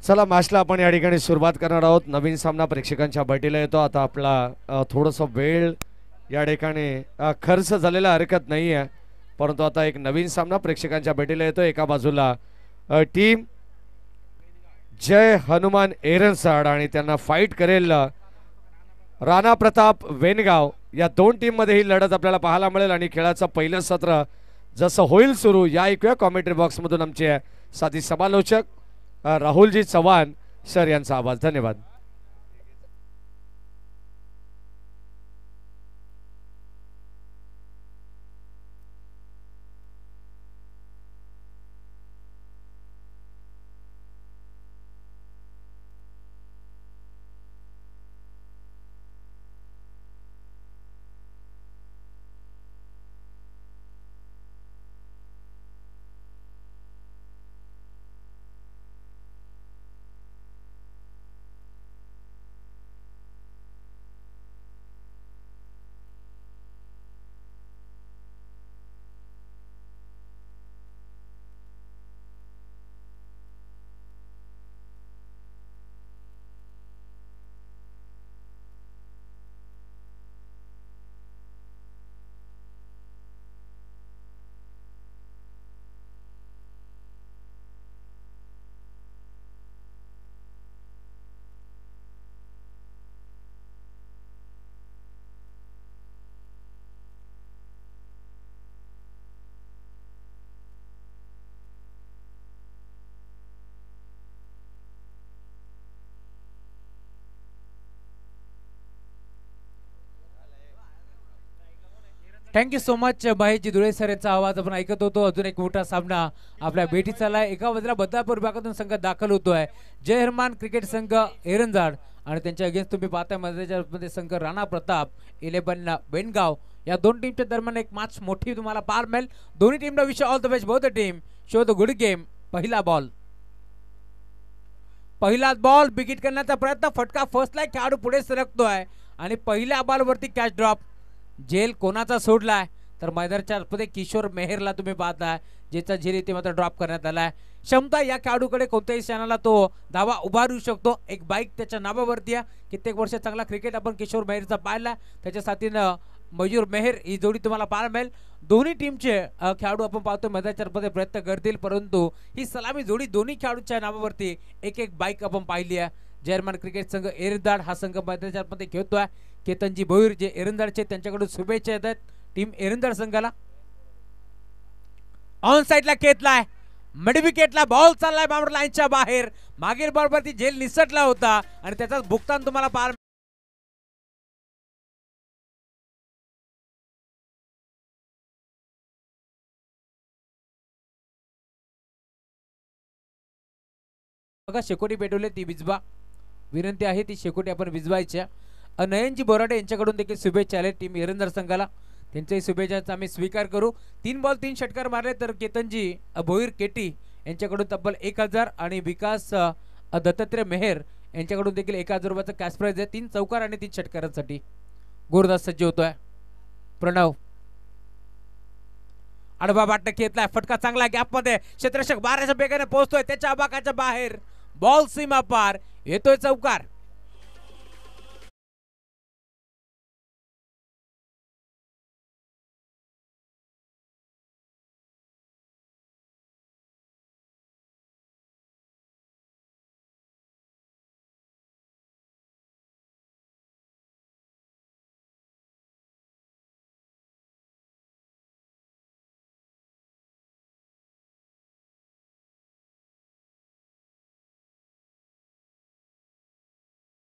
चला मॅचला आपण या ठिकाणी सुरुवात करणार आहोत। नवीन सामना प्रेक्षकांच्या भेटीला येतो। आता आपला थोडंसं वेळ या ठिकाणी खर्च झालेला हरकत नाही आहे, परंतु आता एक नवीन सामना प्रेक्षकांच्या भेटीला येतो। एका बाजूला टीम जय हनुमान एरनसाड आणि त्यांना फाईट करेल राणा प्रताप वेनगाव। या दोन टीम मध्ये ही लढत आपल्याला पाहायला मिळेल आणि खेळाचं पहिलं सत्र जसं होईल सुरू या ऐकूया कॉमेंट्री बॉक्स मधून आमचे साथी समालोचक राहुलजी चव्हाण सर यांचा आवाज। धन्यवाद। Thank you so much Maheshji Dhule sir यांचा आवाज आपण ऐकत होतो। अजून एक मोठा सामना आपल्या भेटी चालला आहे। एका बाजूला बदलापूर विभागातून संघ दाखल होतोय जय हनुमान क्रिकेट संघ एरंजाड आणि त्यांच्या अगेन्स्ट तुम्ही पाहताय मध्ये संघ राणा प्रताप 11 बेनगाव। या दोन टीमच्या दरम्यान एक मॅच मोठी तुम्हाला पाहायला मिळेल। दोन्ही टीमला wish all the best both the team show the good game. पहिला बॉल बिगिट करण्याचा प्रयत्न, फटका फर्स्टला खेळाडू पुढे सरकतोय आणि पहिल्या बॉलवरती कॅच ड्रॉप। झेल कोणाचा सोडलाय तर मैदानाच्या आतमध्ये किशोर मेहरला तुम्ही पाहताय, ज्याचा झेल इथे मात्र ड्रॉप करण्यात आलाय। क्षमता या खेळाडूकडे कोणत्याही क्षणाला तो धावा उभारू शकतो। एक बाईक त्याच्या नावावरती आहे। कित्येक वर्ष चांगला क्रिकेट आपण किशोर मेहरचा पाहिला, त्याच्या साथीनं मयूर मेहर ही जोडी तुम्हाला पाहायला मिळेल। दोन्ही टीमचे खेळाडू आपण पाहतो मैदानाच्या आतमध्ये प्रयत्न करतील, परंतु ही सलामी जोडी दोन्ही खेळाडूच्या नावावरती एक एक बाईक आपण पाहिली आहे। जर्मन क्रिकेट संघ एरंदाड हा संघ मैदानाच्या आतमध्ये खेळतोय। केतनजी भोईर जे एरंदाडचे त्यांच्याकडून शुभेच्छा येतात टीम एरंदाड संघाला। ऑन साइडला खेचलाय, मिड विकेटला बॉल चाललाय बाउंड्री लाईनच्या बाहेर। मागील बॉलवरती झेल निसटला होता आणि त्याचा भुगतान तुम्हाला पाहायला बघा। शेकोटी पेटवले ती विजवा, विनंती आहे ती शेकोटी आपण विजवायच्या। नयनजी बोराडे यांच्याकडून देखील शुभेच्छा आले टीम एरंदाड संघाला, त्यांच्याही शुभेच्छांचा आम्ही स्वीकार करू। 3 बॉल 3 षटकार मारले तर केतनजी भोईर केटी यांच्याकडून तब्बल 1000 आणि विकास दत्तात्रय मेहर यांच्याकडून देखील 1000 रुपयाचा कॅश प्राइज आहे। 3 चौकार आणि 3 षटकारांसाठी गोरदास सज्ज होतोय। प्रणव आडवा बाट घेतलाय, फटका चांगला गॅप मध्ये, क्षेत्ररक्षक 12च्या बेगाने पोहोचतोय त्याच्या आबाकाच्या बाहेर, बॉल सीमा पार, येतोय चौकार।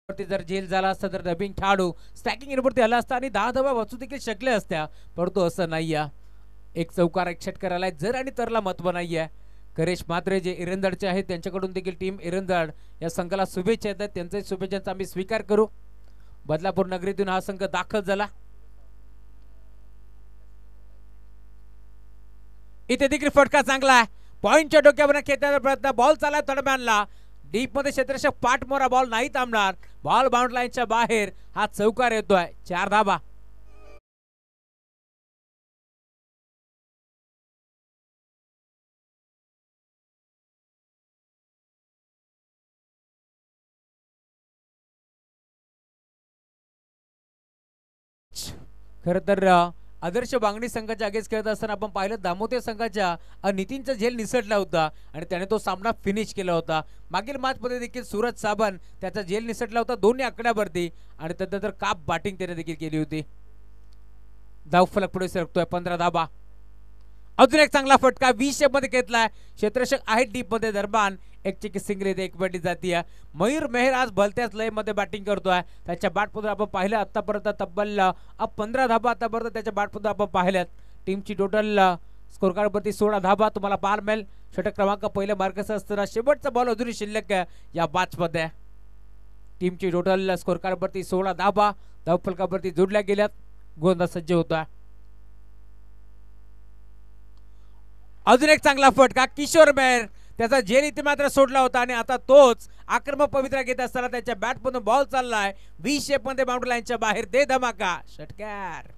जर झेल झाला असता तर डबिंग खेळाडू स्टॅकिंग इनवरती आला असता आणि 10 धावा वाचू देखील शकले असत्या, परंतु असं नाहीये। एक चौकार एक षटकार आलाय, जर आणि तरला महत्व नाहीये। करेश मात्रे जे एरंदाडचे आहेत त्यांच्याकडून देखील टीम एरंदाड या संघाला शुभेच्छा येतात, त्यांचे शुभेच्छांचा आम्ही स्वीकार करू। बदलापूर नगरीतून हा संघ दाखल झाला। इथे देखील फटका चांगला आहे, पॉइंटच्या डोक्यावर खेळण्याचा प्रयत्न, बॉल चालला तडम्यानला, डीप मध्ये क्षेत्ररक्षक पाठमोरा, बॉल नाही थांबणार, बॉल बाउंड्री लाईनच्या बाहेर, हा चौकार येतोय। 4 धावा। खरं तर आदर्श बांगणी संघाच्या अगेन्स्ट खेळत असताना आपण पाहिलं दामोदर संघाच्या नितीनचा झेल निसटला होता आणि त्याने तो सामना फिनिश केला होता. मागील मॅचमध्ये देखील सूरज साबन त्याचा झेल निसटला होता दोन्ही आकड्यावरती आणि त्यानंतर काप बॅटिंग त्याने देखील केली होती. धावफलक पुढे सरकतोय 15 धाबा. अजून एक चांगला फटका 20 मध्ये घेतलाय. क्षेत्ररक्षक आहे डीप मध्ये दरम्यान एक चिकी सिंगल येते एक बॅटी जातीय. मयूर मेहर आज भलत्याच लय मध्ये बॅटिंग करतोय. त्याच्या बॅटमधून आपण पाहिलं आतापर्यंत तब्बल 15 धाबा आतापर्यंत त्याच्या बॅटमधून आपण पाहिल्यात. टीमची टोटल स्कोर कार्ड वरती 16 धाबा तुम्हाला पाहायला मिळेल. षटक क्रमांक पहिल्या मार्कस असताना शेवटचा बॉल अजूनही शिल्लक या मॅचमध्ये. टीमची टोटल स्कोर कार्ड वरती 16 धाबा धावफलकावरती जोडल्या गेल्यात. गोलंदाज सज्ज होता. अजून एक चांगला फटका किशोर मेहर त्याचा झेल इथे मात्र सोडला होता आणि आता तोच आक्रमक पवित्रा घेत असताना त्याच्या बॅटमधून बॉल चाललाय 20 मध्ये बाउंड्री लाईनच्या बाहेर. दे धमाका षटकार.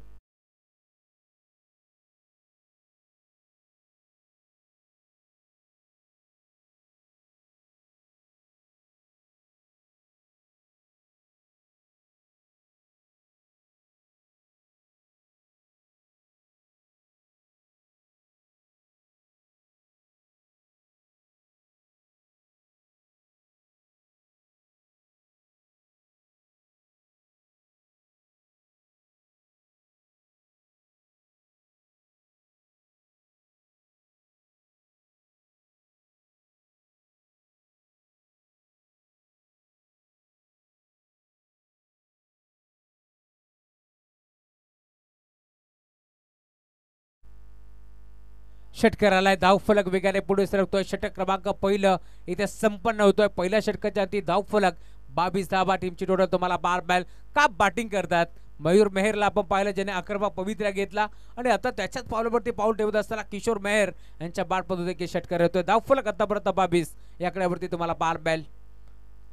षटकार आलाय. धावफलक वेगाने पुढे सरकतोय. षटक क्रमांक पहिलं इथे संपन्न होतोय. पहिल्या षटकाच्या अति धावफलक 22 धाबा. टीमची टोटल तुम्हाला 12 बॅल का बॅटिंग करतात. मयूर मेहरला आपण पाहिलं ज्याने आक्रमक पवित्रा घेतला आणि आता त्याच्याच पावलावरती पाऊल ठेवत असताना किशोर मेहर यांच्या बॅटमधून देखील षटकार येतोय. धावफलक आतापर्यंत 22 याकड्यावरती तुम्हाला 12 बॅल.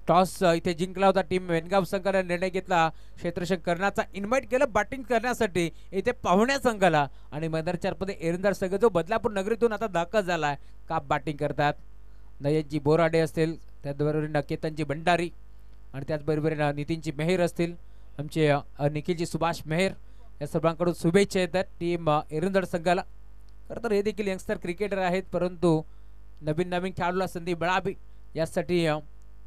टॉस इथे जिंकला होता टीम वेनगाव संघाने निर्णय घेतला क्षेत्ररक्षक करण्याचा. इन्व्हाइट केलं बॅटिंग करण्यासाठी इथे पाहुण्या संघाला आणि मैदानाच्या मध्ये एरंदार संघ जो बदलापूर नगरीतून आता दाखल झालाय का बॅटिंग करतात. नयनजी बोराडे असतील त्याचबरोबर केतनजी भंडारी आणि त्याचबरोबर नितीनजी मेहर असतील आमचे निखिलजी सुभाष मेहर या सर्वांकडून शुभेच्छा येतात टीम एरंदार संघाला. खरं तर हे देखील यंगस्टर क्रिकेटर आहेत परंतु नवीन खेळाडूला संधी मिळावी यासाठी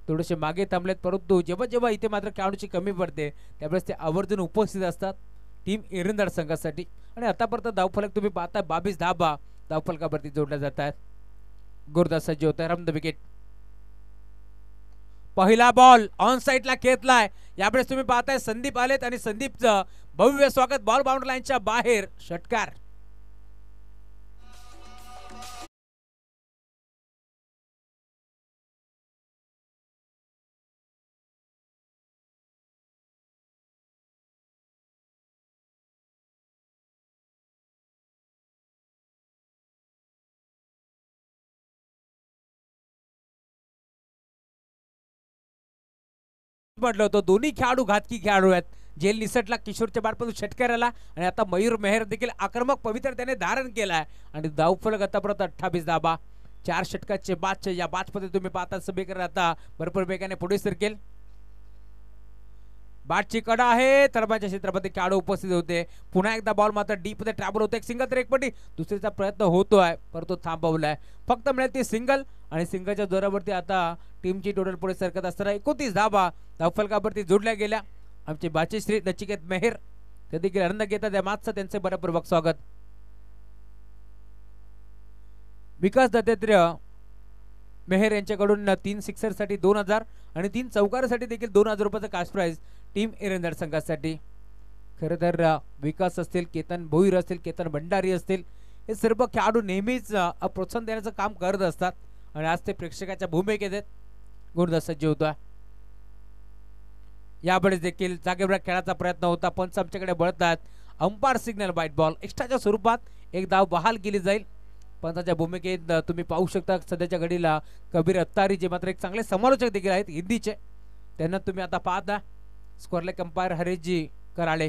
थोडेसे मागे थांबलेत. परंतु जेव्हा जेव्हा इथे मात्र खेळाडूची कमी पडते त्यावेळेस ते आवर्जून उपस्थित असतात टीम एरंदार संघासाठी. आणि आतापर्यंत धावफलक तुम्ही पाहता 22 धाबा धावफलकावरती जोडल्या जात आहेत. गोलंदाज सज्ज होत आहे. Run the wicket. पहिला बॉल ऑन साइडला खेचलाय. यावेळेस तुम्ही पाहताय संदीप आलेत आणि संदीपचं भव्य स्वागत. बॉल बाउंड्री लाईनच्या बाहेर. षटकार. म्हटलं होतं दोन्ही खेळाडू घातकी खेळाडू आहेत. जेल निसटला किशोरच्या बॅटमधून षटकार आला आणि आता मयूर मेहर देखील आक्रमक पवित्र त्याने धारण केलाय आणि धावफलक आतापर्यंत 28 धाबा. 4 षटकाचे बादच्या या बादमध्ये तुम्ही पाहता सभेकर आता भरपूर वेगाने पुढे सरकेल. बॅटची कडा आहे तरबाच्या क्षेत्रामध्ये खेळाडू उपस्थित होते. पुन्हा एकदा बॉल मात्र डीप मध्ये ट्रॅव्हल होते. एक सिंगल तर एक पटी दुसरीचा प्रयत्न होतोय परंतु थांबवलाय. फक्त मिळेल ती सिंगल आणि सिंगलच्या जोरावरती आता टीमची टोटल पुढे सरकत असताना 29 धाबा धावफलकावरती जोडल्या गेल्या. आमचे बाचेश्री नचिकेत मेहर ते देखील आनंद घेतात या मॅचचं. त्यांचे बरोबर स्वागत. विकास दत्तात्रेय मेहर यांच्याकडून 3 सिक्सर साठी 2000 आणि 3 चौकारासाठी देखील 2000 रुपयाचा कॅश प्राइज टीम एरंदार संघासाठी. खरं तर विकास असतील केतन भोईर असतील केतन भंडारी असतील हे सर्व खेळाडू नेहमीच प्रोत्साहन देण्याचं काम करत असतात आणि आज ते प्रेक्षकाच्या भूमिकेत आहेत. गोलंदाज सज्ज होता. यावेळेस देखील जागेवर खेळाचा प्रयत्न होता पण आमच्याकडे बळतात. अंपायर सिग्नल व्हाईट बॉल एक्स्ट्राच्या स्वरूपात एक धाव बहाल केली जाईल. पंचाच्या भूमिकेत तुम्ही पाहू शकता सध्याच्या घडीला कबीर अत्तारी जे मात्र एक चांगले समालोचक देखील आहेत हिंदीचे त्यांना तुम्ही आता पाहता. स्कोरलेक अंपायर हरीशजी कराळे.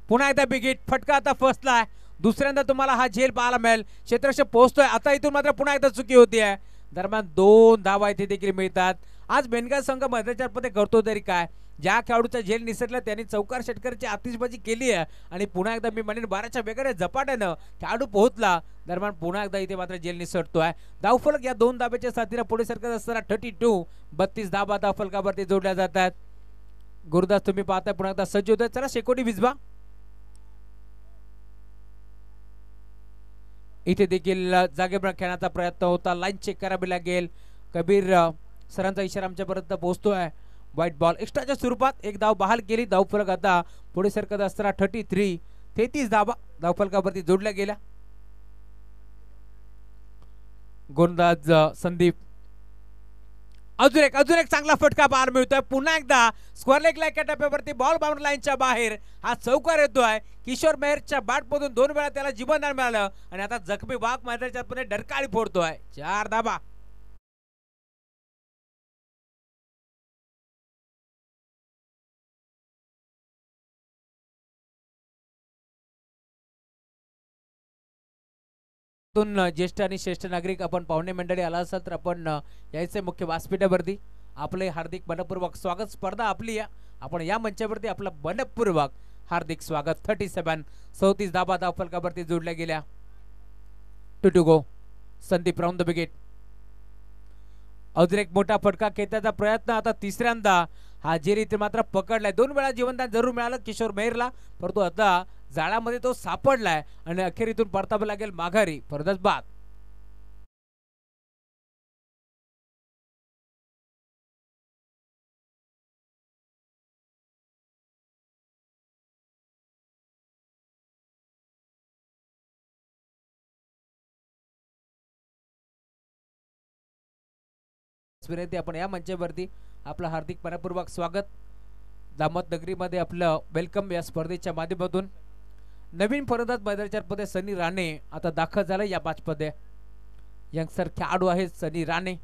पुन्हा एकदा बिगिट फटका आता फसलाय. दुसऱ्यांदा तुम्हाला हा झेल पाहायला मिळेल. क्षेत्ररक्षक पोहोचतोय आता इथून मात्र पुन्हा एकदा चुकी होती आहे. दरम्यान 2 धावा इथे देखील मिळतात. आज बेनगाव संघ मैदानाच्या मध्ये करतो तरी काय ज्या खेळाडूचा झेल निसटला त्यांनी चौकार षटकाराची आतिषबाजी केली आहे आणि पुन्हा एकदा मी म्हणेन 12च्या वेगाने झपाट्यानं खेळाडू पोहोचला. दरम्यान पुन्हा एकदा इथे मात्र झेल निसटतोय. धावफलक या 2 धाब्याच्या साथीला पुढे सरकत असताना 32 32 धाबा धावफलकावरती जोडल्या जातात. गुरुदास तुम्ही पाहताय पुन्हा एकदा सज्ज होतोय. चला शेकोटी विजवा. इथे देखील जागेवर खेळण्याचा प्रयत्न होता. लाईन चेक करावी लागेल. कबीर सरांचा इशारा आमच्यापर्यंत पोहोचतोय. व्हाईट बॉल एक्स्ट्राच्या स्वरूपात एक धाव बहाल केली. धावफलक आता पुढे सरकत असताना 33 धाबा धावफलकावरती जोडल्या गेल्या. गोलंदाज संदीप अजून एक चांगला फटका पाहायला मिळतोय. पुन्हा एकदा स्क्वेअर लेग लाईन टप्प्यावरती बॉल बाउंड्री लाईनच्या बाहेर हा चौकार येतोय. किशोर मेहरच्या बॅटमधून 2 वेळा त्याला जीवनदान मिळालं आणि आता जखमी वाघ मैदानाच्या पुढे डरकाळी फोडतोय. 4 धाबा. ज्येष्ठ आणि श्रेष्ठ नागरिक आपण पाहुणे मंडळी आला असाल तर आपण यायचे मुख्य व्यासपीठावरती. आपले हार्दिक मनपूर्वक स्वागत. स्पर्धा आपली आपण या मंचावरती आपलं मनपूर्वक हार्दिक स्वागत. 37 धाबा धावफलकावरती जोडल्या गेल्या. 2 to go. Sandeep round the wicket. अजून एक मोठा फटका खेळण्याचा प्रयत्न. आता तिसऱ्यांदा हा जेरी इथे मात्र पकडलाय. 2 वेळा जीवनदान जरूर मिळालं किशोर मेहरला, परंतु आता जाळ्यामध्ये तो सापडलाय आणि अखेरीतून परतावं लागेल माघारी. फरदस बाद. विनंती आपण या मंचावरती आपलं हार्दिक मनपूर्वक स्वागत. दामत नगरीमध्ये आपलं वेलकम या स्पर्धेच्या माध्यमातून. नवीन फलंदाज मैदानाच्या मध्ये सनी राणे आता दाखल झाला या मॅचमध्ये. यंगस्टर खेळाडू आहे सनी राणे,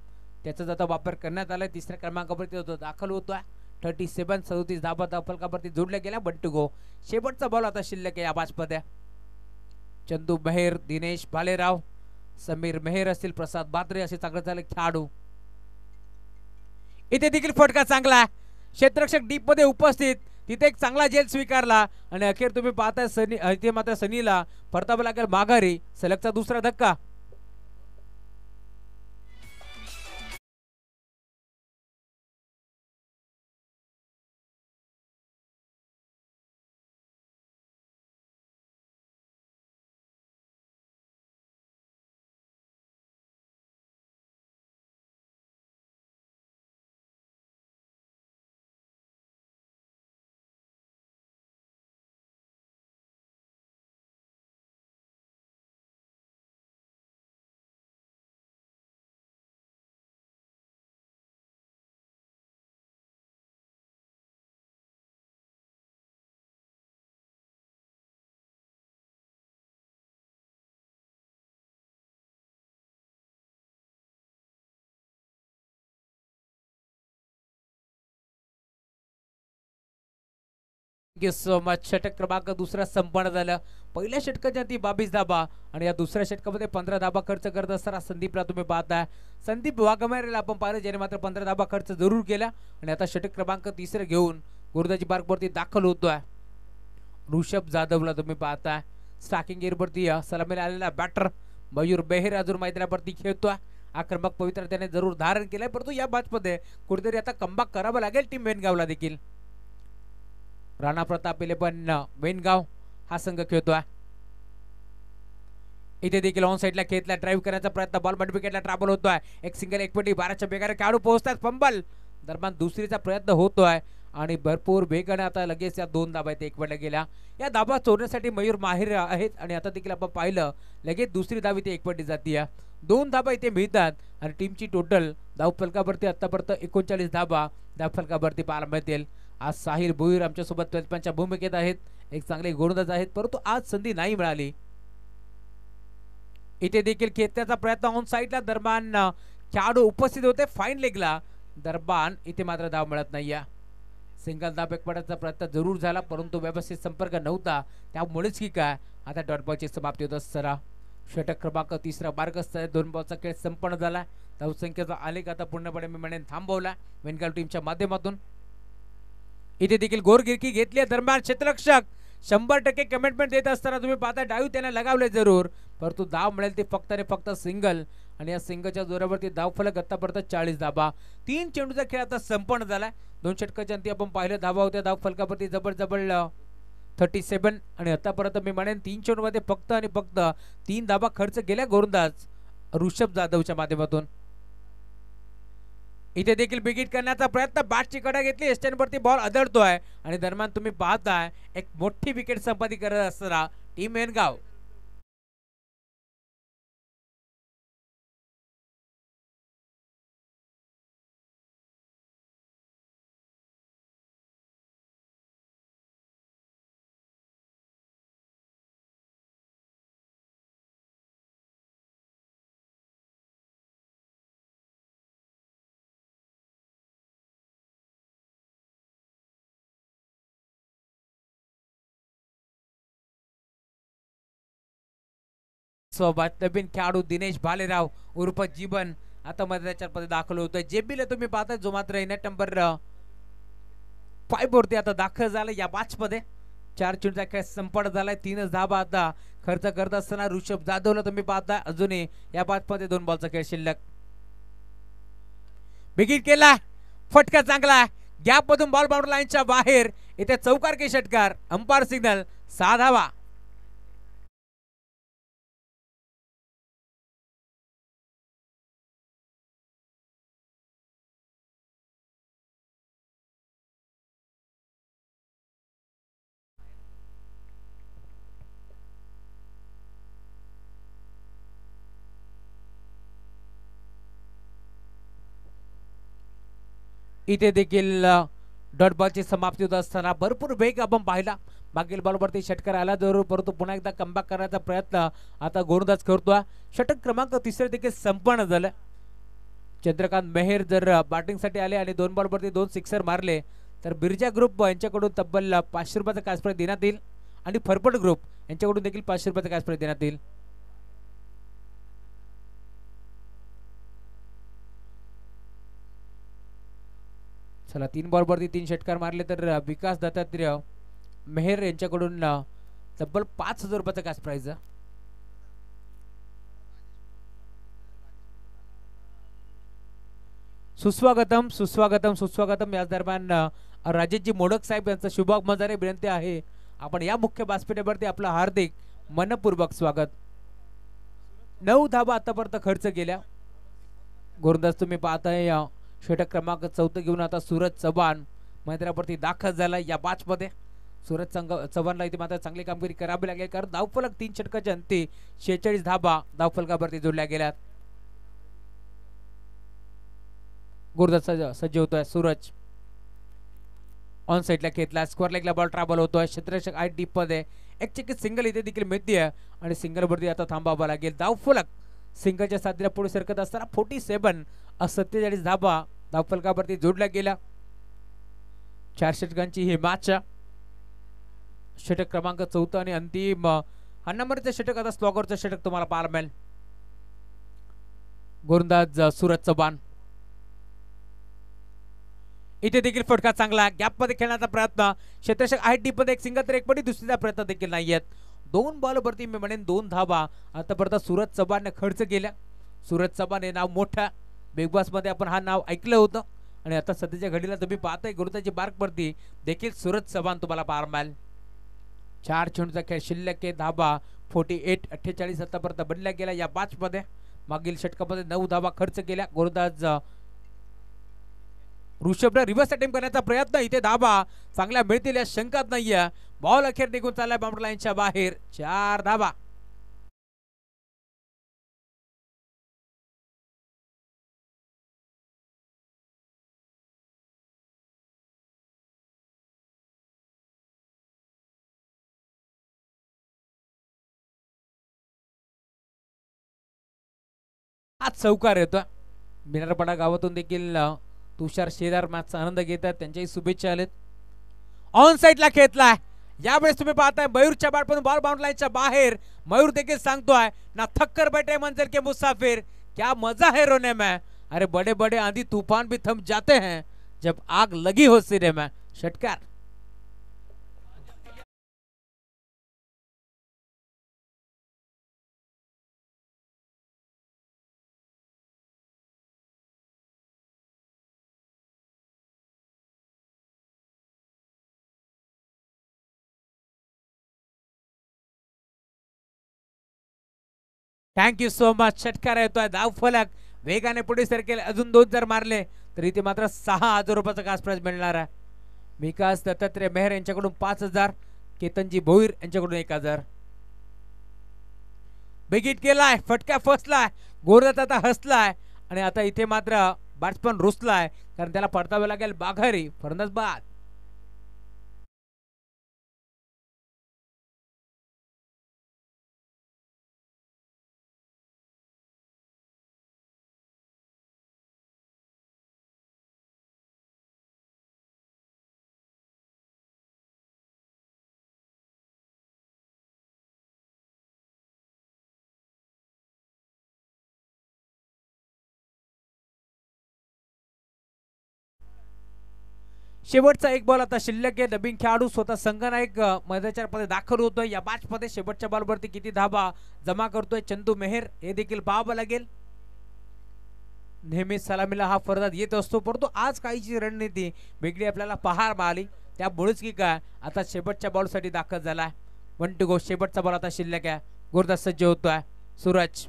त्याचा आता वापर करण्यात आलाय. तिसऱ्या क्रमांकावरती तो दाखल होतोय. 37 धाबा धावफलकावरती जोडल्या गेल्या. 1 to go. शेवटचा बॉल आता शिल्लक आहे या मॅचमध्ये. चंदू मेहर, दिनेश भालेराव, समीर मेहर असतील, प्रसाद बात्रे असे चांगले झाले खेळाडू. इथे देखील फटका चांगला आहे. क्षेत्ररक्षक डीप मध्ये उपस्थित, तिथे एक चांगला झेल स्वीकारला आणि अखेर तुम्ही पाहताय सनी इथे मात्र सनीला परतावं लागेल माघारी. सलगचा दुसरा धक्का. So much. षटक क्रमांक दुसरा संपन्न झाला. पहिल्या षटकाच्या ती 22 धाबा आणि या दुसऱ्या षटकामध्ये 15 धाबा खर्च करत असताना संदीपला तुम्ही पाहताय. संदीप वाघमारेला आपण पाहिलं ज्याने मात्र 15 धाबा खर्च जरूर केला आणि आता षटक क्रमांक तिसरे घेऊन गुरुदाजी पार्कवरती दाखल होतोय. ऋषभ जाधवला तुम्ही पाहताय. स्टार्टिंग गेअरवरती सलामीला आलेला बॅटर मयूर बेहेर अजून मैदानावरती खेळतोय. आक्रमक पवित्र त्याने जरूर धारण केलंय, परंतु या मॅचमध्ये कुठेतरी आता कमबॅक करावं लागेल टीम वेनगावला देखील. राणा प्रताप पण वेनगाव हा संघ खेळतोय. इथे देखील ऑन साइडला खेळला ड्राइव्ह करण्याचा प्रयत्न. बॉल मड विकेटला ट्रॅबल होतोय. एक सिंगल एक पटी 12च्या वेगाने खेळाडू पोहोचतात. फंबल दरम्यान दुसरीचा प्रयत्न होतोय आणि भरपूर वेगाने आता लगेच या 2 धाबा एक पडल्या गेल्या. या धाबा चोरण्यासाठी मयूर माहिर आहेत आणि आता देखील आपण पाहिलं लगेच दुसरी धाव इथे एक पटी जाते. 2 धाबा इथे मिळतात आणि टीमची टोटल धावफलकावरती आतापर्यंत 39 धाबा धावफलकावरती पाहायला मिळतील. आज साहिल भोईर आमच्यासोबत पेलपनच्या भूमिकेत आहेत. एक चांगले गोलंदाज आहेत, परंतु आज संधी नाही मिळाली. इथे देखील खेळण्याचा प्रयत्न ऑन साइडला दरम्यान खेळाडू उपस्थित होते फाईन लेगला. दरम्यान इथे मात्र धाव मिळत नाहीये. सिंगल धाव एक पडायचा प्रयत्न जरूर झाला, परंतु व्यवस्थित संपर्क नव्हता, त्यामुळेच की काय आता डॉट बॉलची समाप्ती होत असताना षटक क्रमांक तिसरा मार्गस्थ आहे. 2 बॉलचा खेळ संपन्न झाला. धावसंख्येचा आलेख आता पूर्णपणे मी म्हणेन थांबवला वेनगाव टीमच्या माध्यमातून. इथे देखील गोरगिरकी घेतली आहे. दरम्यान क्षेत्ररक्षक 100% कमिटमेंट देत असताना तुम्ही पाहता डावी त्यांना लगावले जरूर, परंतु धाव मिळेल ते फक्त आणि फक्त सिंगल. आणि या सिंगलच्या जोरावरती धावफलक आतापर्यंत 40 धाबा. 3 चेंडूचा खेळ आता संपन्न झालाय. 2 षटकाच्या अंती आपण पाहिलं धाबा होत्या धावफलकावरती जबळ 37. आणि आतापर्यंत मी म्हणेन 3 चेंडूमध्ये फक्त आणि फक्त 3 धाबा खर्च केल्या गोलंदाज ऋषभ जाधवच्या माध्यमातून. इथे देखील बिगिट करण्याचा प्रयत्न, बॅटची कडा घेतली, स्टँडवरती बॉल आदळतोय आणि दरम्यान तुम्ही पाहताय एक मोठी विकेट संपादित करत असताना टीम एनगाव. सोबत नवीन खेळाडू दिनेश भालेराव उर्फ जीवन आता मैदानाच्या मध्ये दाखल होतोय. जेबीला तुम्ही पाहताय जो मात्र नेट नंबर 5 वरती आता दाखल झाला या मॅच मध्ये. 4 चेंडूचा खेळ संपन्न झालाय. 3 धाबा आता खर्च करत असताना ऋषभ जाधवला तुम्ही पाहताय अजूनही या मॅच मध्ये 2 बॉलचा खेळ शिल्लक. बिगिट केला, फटका चांगला, गॅप मधून बॉल बाउंड्री लाईनच्या बाहेर. इथे चौकार के षटकार, अंपायर सिग्नल, 6 धावा. इथे देखील डॉट बॉलची समाप्ती होत असताना भरपूर वेग आपण पाहिला. मागील बॉलवरती षटकार आला जरूर, परंतु पुन्हा एकदा कमबॅक करण्याचा प्रयत्न आता गोलंदाज करतोय. षटक क्रमांक 3 देखील संपन्न झालं. चंद्रकांत मेहर जर बॅटिंगसाठी आले आणि 2 बॉलवरती 2 सिक्सर मारले तर बिर्जा ग्रुप यांच्याकडून तब्बल 500 रुपयाचा कॅश प्राइज देण्यात येईल आणि फरपट ग्रुप यांच्याकडून देखील 500 रुपयाचा कॅश प्राइज देण्यात येईल. चला 3 बॉलवरती 3 षटकार मारले तर विकास दत्तात्रेय मेहर यांच्याकडून तब्बल 5000 रुपयाचा कॅश प्राइज. सुस्वागतम सुस्वागतम सुस्वागतम. या दरम्यान राजेशजी मोडक साहेब यांचा शुभागमनाने विनंती आहे आपण या मुख्य व्यासपीठावरती आपलं हार्दिक मनपूर्वक स्वागत. 9 धाबा आतापर्यंत खर्च केल्या. गोलंदाज तुम्ही पाहताय षटक क्रमांक 4 घेऊन आता सूरज चव्हाण मैदानावरती दाखल झाला या मॅच मध्ये. सूरज चव्हाणला इथे मात्र चांगली कामगिरी करावी लागेल कारण धावफलक 3 षटकाच्या अंती 46 धाबा धावफलकावरती जोडल्या गेल्यात. गोलंदाज सज्ज होतोय सूरज. ऑन साइडला घेतला, स्क्वेअर लेगला बॉल ट्रॅव्हल होतोय. क्षेत्ररक्षक आय डीप मध्ये एक चेकी सिंगल इथे देखील मिळते आणि सिंगल वरती आता थांबावा लागेल. धावफलक सिंगलच्या साथीला पुढे सरकत असताना 47 47 धाबा धावफलकावरती जोडल्या गेल्या. 4 षटकांची ही मॅच. षटक क्रमांक 4 आणि अंतिम हा नंबरचं षटक आता स्लॉगरचं षटक तुम्हाला पाहायला मिळेल. गोलंदाज सूरज चव्हाण. इथे देखील फटका चांगला, गॅप मध्ये खेळण्याचा प्रयत्न. क्षेत्ररक्षक आहे डीप मध्ये एक सिंगल तर एक पडी दुसरीचा प्रयत्न देखील नाहीयेत. 2 बॉलवरती मी म्हणेन 2 धाबा आतापर्यंत सूरज चव्हाणने खर्च केल्या. सूरज चव्हाण हे नाव मोठा बिग बॉस मध्ये आपण हा नाव ऐकलं होतं आणि आता सध्याच्या घडीला तुम्ही पाहताय गुरुताची बार्क वरती देखील सूरज चव्हाण तुम्हाला पाहायला मिळेल. 4 चेंडूचा खेळ शिल्लक आहे. धाबा 48 48 आतापर्यंत बनल्या गेल्या या मॅच मध्ये. मागील षटकामध्ये 9 धाबा खर्च केल्या. गोलंदाज ऋषभला रिव्हर्स अटेम्प्ट करण्याचा प्रयत्न. इथे धाबा चांगल्या मिळतील या शंकाच नाहीये. बॉल अखेर निघून चाललाय बाउंड्री लाईनच्या बाहेर. 4 धाबा. आज चौकार येतो. मिनारपाडा गावातून देखील तुषार शेदार मॅचचा आनंद घेतात, त्यांच्याही शुभेच्छा आलेत. ऑन साइडला खेळलाय यावेळेस तुम्ही पाहताय मयूरच्या बॅटमधून बॉल बाउंड्री लाईनच्या बाहेर. मयूर देखील सांगतोय ना थक्कर बैठे मंजिल के मुसाफिर, क्या मजा है रोने में. अरे बड़े बड़े आंधी तूफान भी थम जाते हैं जब आग लगी हो सिरे में. षटकार. Thank you so much. षटकार येतोय. धाव फलक वेगाने पुढे सरकेल. अजून 2 जर मारले तर इथे मात्र 6,000 रुपयाचा कास प्राइज मिळणार आहे. विकास दत्तात्रय मेहर यांच्याकडून 5,000, केतनजी भोईर यांच्याकडून 1,000. बिगिट केलाय, फटका फसलाय, गोरदत्त आता हसलाय आणि आता इथे मात्र बॅट्समन रुसलाय कारण त्याला परतावे लागेल बाघारी. फलंदाज बाद. शेवटचा एक बॉल आता शिल्लक आहे. नवीन खेळाडू स्वतः संघनायक मैदानाच्या मध्ये दाखल होतोय. या मॅच मध्ये शेवटच्या बॉलवरती किती धाबा जमा करतोय चंदू मेहर हे देखील पाहावं लागेल. नेहमी सलामीला हा फरदाद येत असतो, परंतु आज काहीची रणनीती वेगळी आपल्याला पाहायला मिळाली. त्यामुळेच की काय आता शेवटच्या बॉलसाठी दाखल झालाय. 1 to go. शेवटचा बॉल आता शिल्लक आहे. गुरदास सज्ज होतोय. सूरज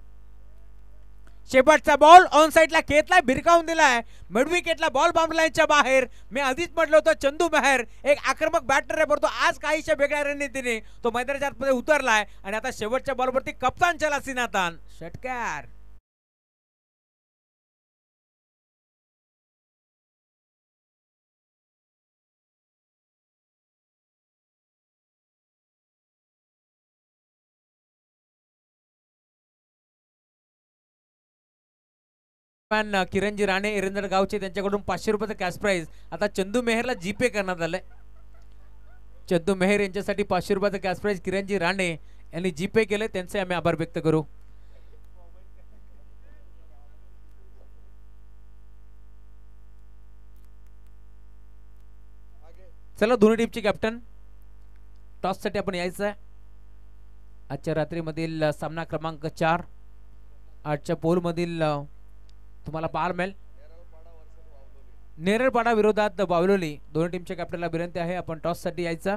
शेवटचा बॉल ऑन साइडला खेचलाय, भिरकावून दिलाय. मिड विकेटला बॉल बाउंड्री लाईनच्या बाहेर. मी आधीच म्हटलं होतं चंदू मेहर एक आक्रमक बॅटर आहे, परंतु आज काहीशा वेगळ्या रणनीतीने तो मैदानाच्या आतमध्ये उतरलाय आणि आता शेवटच्या बॉलवरती कप्तान चला सिनातान. षटकार. किरणजी राणे एरंदर गावचे त्यांच्याकडून 500 रुपयाचा कॅश प्राइज आता चंदू मेहरला जीपे करण्यात आलंय. चंदू मेहर यांच्यासाठी 500 रुपयाचा कॅश प्राइज किरणजी राणे यांनी जीपे केले, त्यांचे आम्ही आभार व्यक्त करू. चला दोन्ही टीमचे कॅप्टन टॉस साठी आपण यायचं आहे. आजच्या रात्रीमधील सामना क्रमांक 4 आजच्या पोल मधील तुम्हाला पाहायला मिळेल. नेरळपाडा विरोधात बावलोली. दोन्ही टीमच्या कॅप्टनला विनंती आहे आपण टॉस साठी यायचा.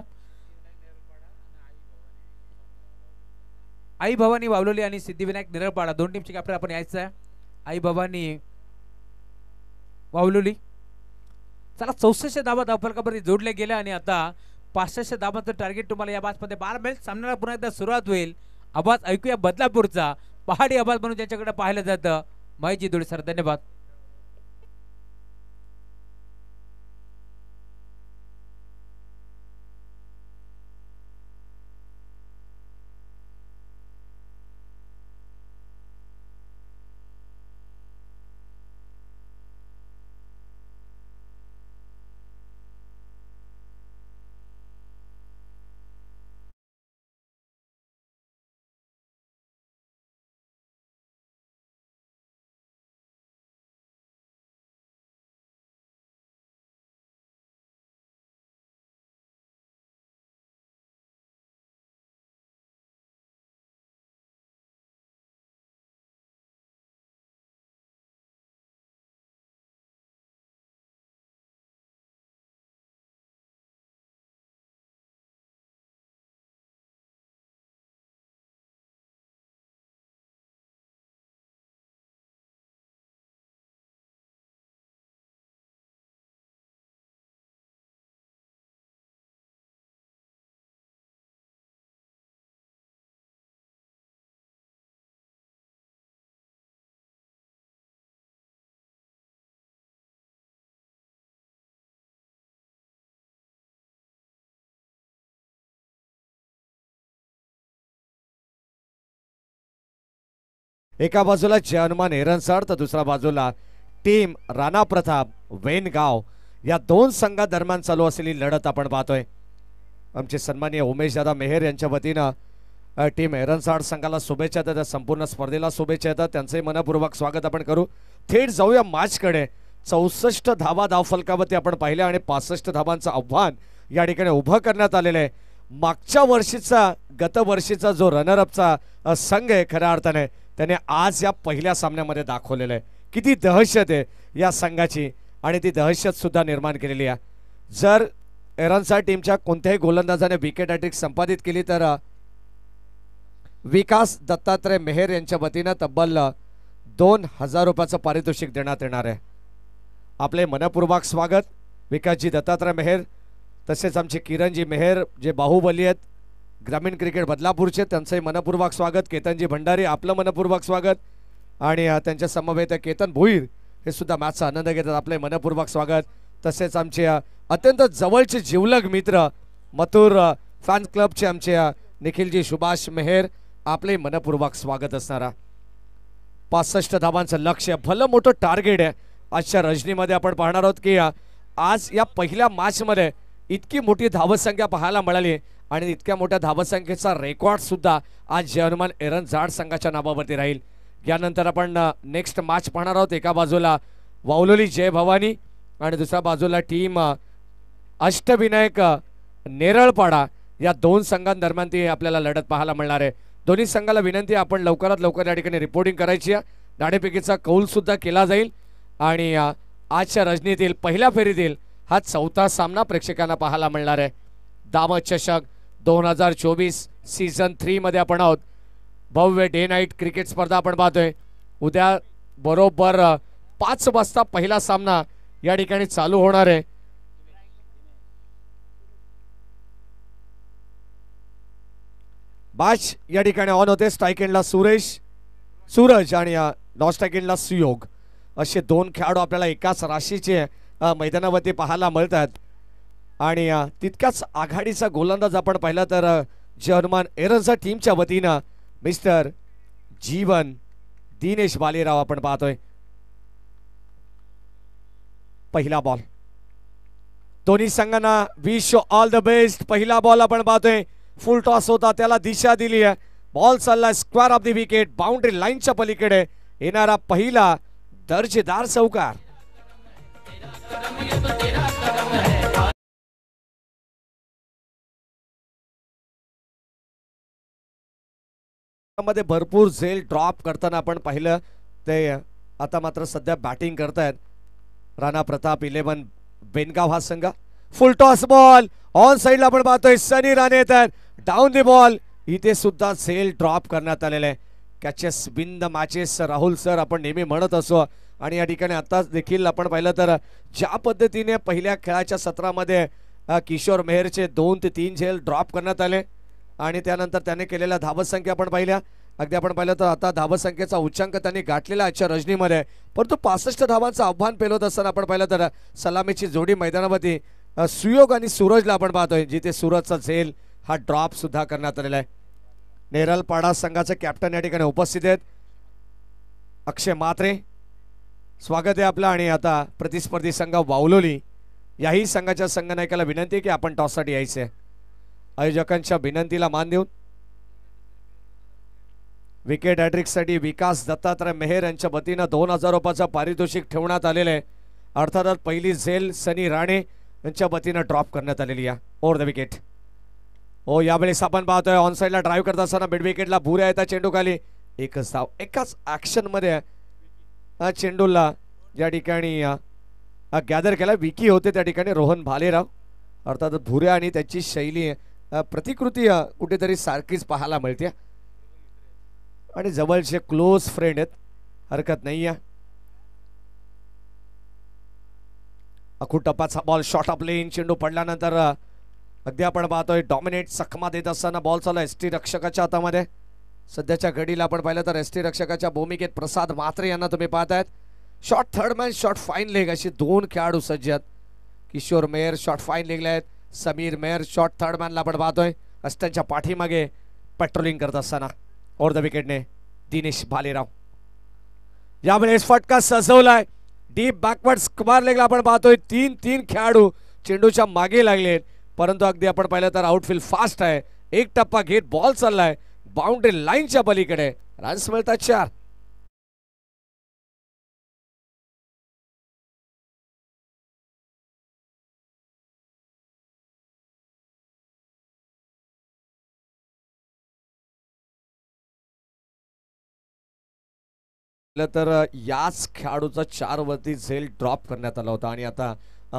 आई भवानी बावलोली आणि सिद्धिविनायक नेरळपाडा दोन टीमचे कॅप्टन आपण यायचं आहे. आई भवानी बावलोली. चला 6400 धावा धावफलकापर्यंत जोडले गेले आणि आता 500 धावांचं टार्गेट तुम्हाला या मॅच मध्ये पाहायला मिळेल. सामन्याला पुन्हा एकदा सुरुवात होईल. आवाज ऐकूया बदलापूरचा, पहाडी आवाज म्हणून ज्याच्याकडे पाहिलं जातं. माहिती दोडे सर, धन्यवाद. एका बाजूला जयहनुमान हिरणसर तर दुसऱ्या बाजूला टीम राणा प्रताप वेनगाव. या दोन संघादरम्यान चालू असलेली लढत आपण पाहतोय. आमचे सन्माननीय उमेश दादा मेहर यांच्या वतीनं टीम हिरणसाड संघाला शुभेच्छा देतात. संपूर्ण स्पर्धेला शुभेच्छा देतात. त्यांचे मनपूर्वक स्वागत आपण करू. थेट जाऊया मॅच कडे. 64 धावा धावफलकावरती आपण पाहिले आणि 65 धावांचं आव्हान या ठिकाणी उभं करण्यात आलेलं आहे. मागच्या वर्षीचा गत वर्षीचा जो रनरअपचा संघ आहे खऱ्या अर्थाने त्याने आज या पहिल्या सामन्यामध्ये दाखवलेलं आहे. किती दहशत आहे या संघाची आणि ती दहशत सुद्धा निर्माण केलेली आहे. जर एरनसा टीमच्या कोणत्याही गोलंदाजाने विकेट हॅट्रिक संपादित केली तर विकास दत्तात्रय मेहर यांच्या वतीनं तब्बल 2000 रुपयाचं पारितोषिक देण्यात येणार आहे. आपले मनपूर्वक स्वागत विकासजी दत्तात्रय मेहर, तसेच आमचे किरणजी मेहर जे बाहुबली आहेत ग्रामीण क्रिकेट बदलापूरचे, त्यांचंही मनपूर्वक स्वागत. केतनजी भंडारी आपलं मनपूर्वक स्वागत आणि त्यांच्या समवेत केतन भोईर हे सुद्धा मॅचचा आनंद घेतात, आपले मनपूर्वक स्वागत. तसेच आमचे अत्यंत जवळचे जिवलग मित्र मथुर फॅन क्लबचे आमचे निखिलजी सुभाष मेहर, आपले मनपूर्वक स्वागत असणारा. 65 धावांचं लक्ष्य, भलं मोठं टार्गेट आहे. आजच्या रजनीमध्ये आपण पाहणार आहोत की आज या पहिल्या मॅचमध्ये इतकी मोठी धावसंख्या पाहायला मिळाली आणि इतक्या मोठ्या धावसंख्येचा रेकॉर्ड सुद्धा आज जर्मन एरनझाड संघाच्या नावावरती राहील. यानंतर आपण नेक्स्ट मॅच पाहणार आहोत. एका बाजूला वावलोली जय भवानी आणि दुसऱ्या बाजूला टीम अष्टविनायक नेरळपाडा, या दोन संघांदरम्यान ती आपल्याला लढत पाहायला मिळणार आहे. दोन्ही संघाला विनंती आपण लवकरात लवकर या ठिकाणी रिपोर्टिंग करायची आहे. नाणेफेकीचा कौल सुद्धा केला जाईल आणि आजच्या रजनीतील पहिल्या फेरीतील हा चौथा सामना प्रेक्षकांना पाहायला मिळणार आहे. दामद चषक 2024 सीझन 3 मध्ये आपण आहोत. भव्य डे नाईट क्रिकेट स्पर्धा आपण पाहतोय. उद्या बरोबर 5 वाजता पहिला सामना या ठिकाणी चालू होणार आहे. मॅच या ठिकाणी ऑन होते. स्ट्राइक एंडला सूरज आणि नॉन स्ट्राइक एंडला सुयोग असे दोन खेळाडू आपल्याला एकाच राशीचे मैदानावरती पाहायला मिळतात आणि तितक्याच आघाडीचा गोलंदाज आपण पाहिला तर जर्मन एरनझा टीमच्या वतीनं मिस्टर जीवन दिनेश बालेराव आपण पाहतोय. पहिला बॉल, दोन्ही संघांना विश ऑल द बेस्ट. पहिला बॉल आपण पाहतोय, फुल टॉस होता, त्याला दिशा दिली आहे. बॉल चालला square of the wicket, boundary लाईनच्या पलीकडे येणारा पहिला दर्जेदार चौकार. मध्ये भरपूर झेल ड्रॉप करताना आपण पाहिलं ते आता मात्र सध्या बॅटिंग करतायत राणा प्रताप 11 बेनगाव हा संघ. फुल टॉस बॉल ऑन साइडला आपण पाहतोय सनी राणे येतात. डाऊन द बॉल, इथे सुद्धा झेल ड्रॉप करण्यात आलेले आहे. Catches win the matches Rahul sir आपण नेहमी म्हणत असो आणि या ठिकाणी आताच देखील आपण पाहिलं तर ज्या पद्धतीने पहिल्या खेळाच्या सत्रामध्ये किशोर मेहरचे 2 ते 3 झेल ड्रॉप करण्यात आले आणि त्यानंतर त्याने केलेल्या धावसंख्या आपण पाहिल्या. अगदी आपण पाहिलं तर आता धावसंख्येचा उच्चांक त्यांनी गाठलेला आजच्या रजनीमध्ये, परंतु 65 धावांचं आव्हान पेलवत असताना आपण पाहिलं तर सलामीची जोडी मैदानावरती सुयोग आणि सूरजला आपण पाहतोय, जिथे सूरजचा झेल हा ड्रॉप सुद्धा करण्यात आलेला आहे. नेरळपाडा संघाचे कॅप्टन या ठिकाणी उपस्थित आहेत अक्षय म्हात्रे, स्वागत आहे आपलं. आणि आता प्रतिस्पर्धी संघ वावलोली याही संघाच्या संघनायकाला विनंती की आपण टॉससाठी यायचे. आयोजकांच्या विनंतीला मान देऊन विकेट हॅट्रिकसाठी विकास दत्तात्रय मेहर यांच्या वतीनं 2000 रुपयाचं पारितोषिक ठेवण्यात आलेलं आहे. अर्थातच पहिली झेल सनी राणे यांच्या वतीनं ड्रॉप करण्यात आलेली आहे ओव्हर द विकेट. हो, यावेळेस आपण पाहतोय ऑन साइडला ड्राईव्ह करत असताना मिड विकेटला भुऱ्या येतात चेंडू खाली. एकच धाव एकाच ऍक्शन मध्ये चेंडूला या ठिकाणी गॅदर केला. विकी होते त्या ठिकाणी रोहन भालेराव. अर्थात भुऱ्या आणि त्याची शैली प्रतिकृती कुठेतरी सारखीच पाहायला मिळते आणि जवळचे क्लोज फ्रेंड आहेत, हरकत नाही आहे. अखू टप्पाचा बॉल शॉर्ट ऑफ लेन, चेंडू पडल्यानंतर अगदी आपण पाहतोय डॉमिनेट चकमा देत असताना बॉल चालू एसटी रक्षकाच्या हातामध्ये. सध्याच्या घडीला आपण पाहिलं तर एसटी रक्षकाच्या भूमिकेत प्रसाद म्हात्रे यांना तुम्ही पाहतायत. Short third man, short fine leg अशी दोन खेळाडू सज्ज आहेत. किशोर मेहर शॉर्ट फाईन लेगला आहेत, समीर मेहर शॉर्ट थर्ड मॅनला आपण पाहतोय अष्टांच्या पाठीमागे पेट्रोलिंग करत असताना. ओव्हर द विकेटने दिनेश भालेराव. यावेळेस फटका सजवलाय डीप बॅकवर्ड स्क्वेअर लेगला आपण पाहतोय. 3 खेळाडू चेंडूच्या मागे लागलेत, परंतु अगदी आपण पाहिलं तर आउटफील्ड फास्ट आहे. एक टप्पा घेत बॉल चाललाय बाउंड्री लाईनच्या पलीकडे. रन्स मिळतात 4. तर याच खेळाडूचा 4 वरती झेल ड्रॉप करण्यात आला होता आणि आता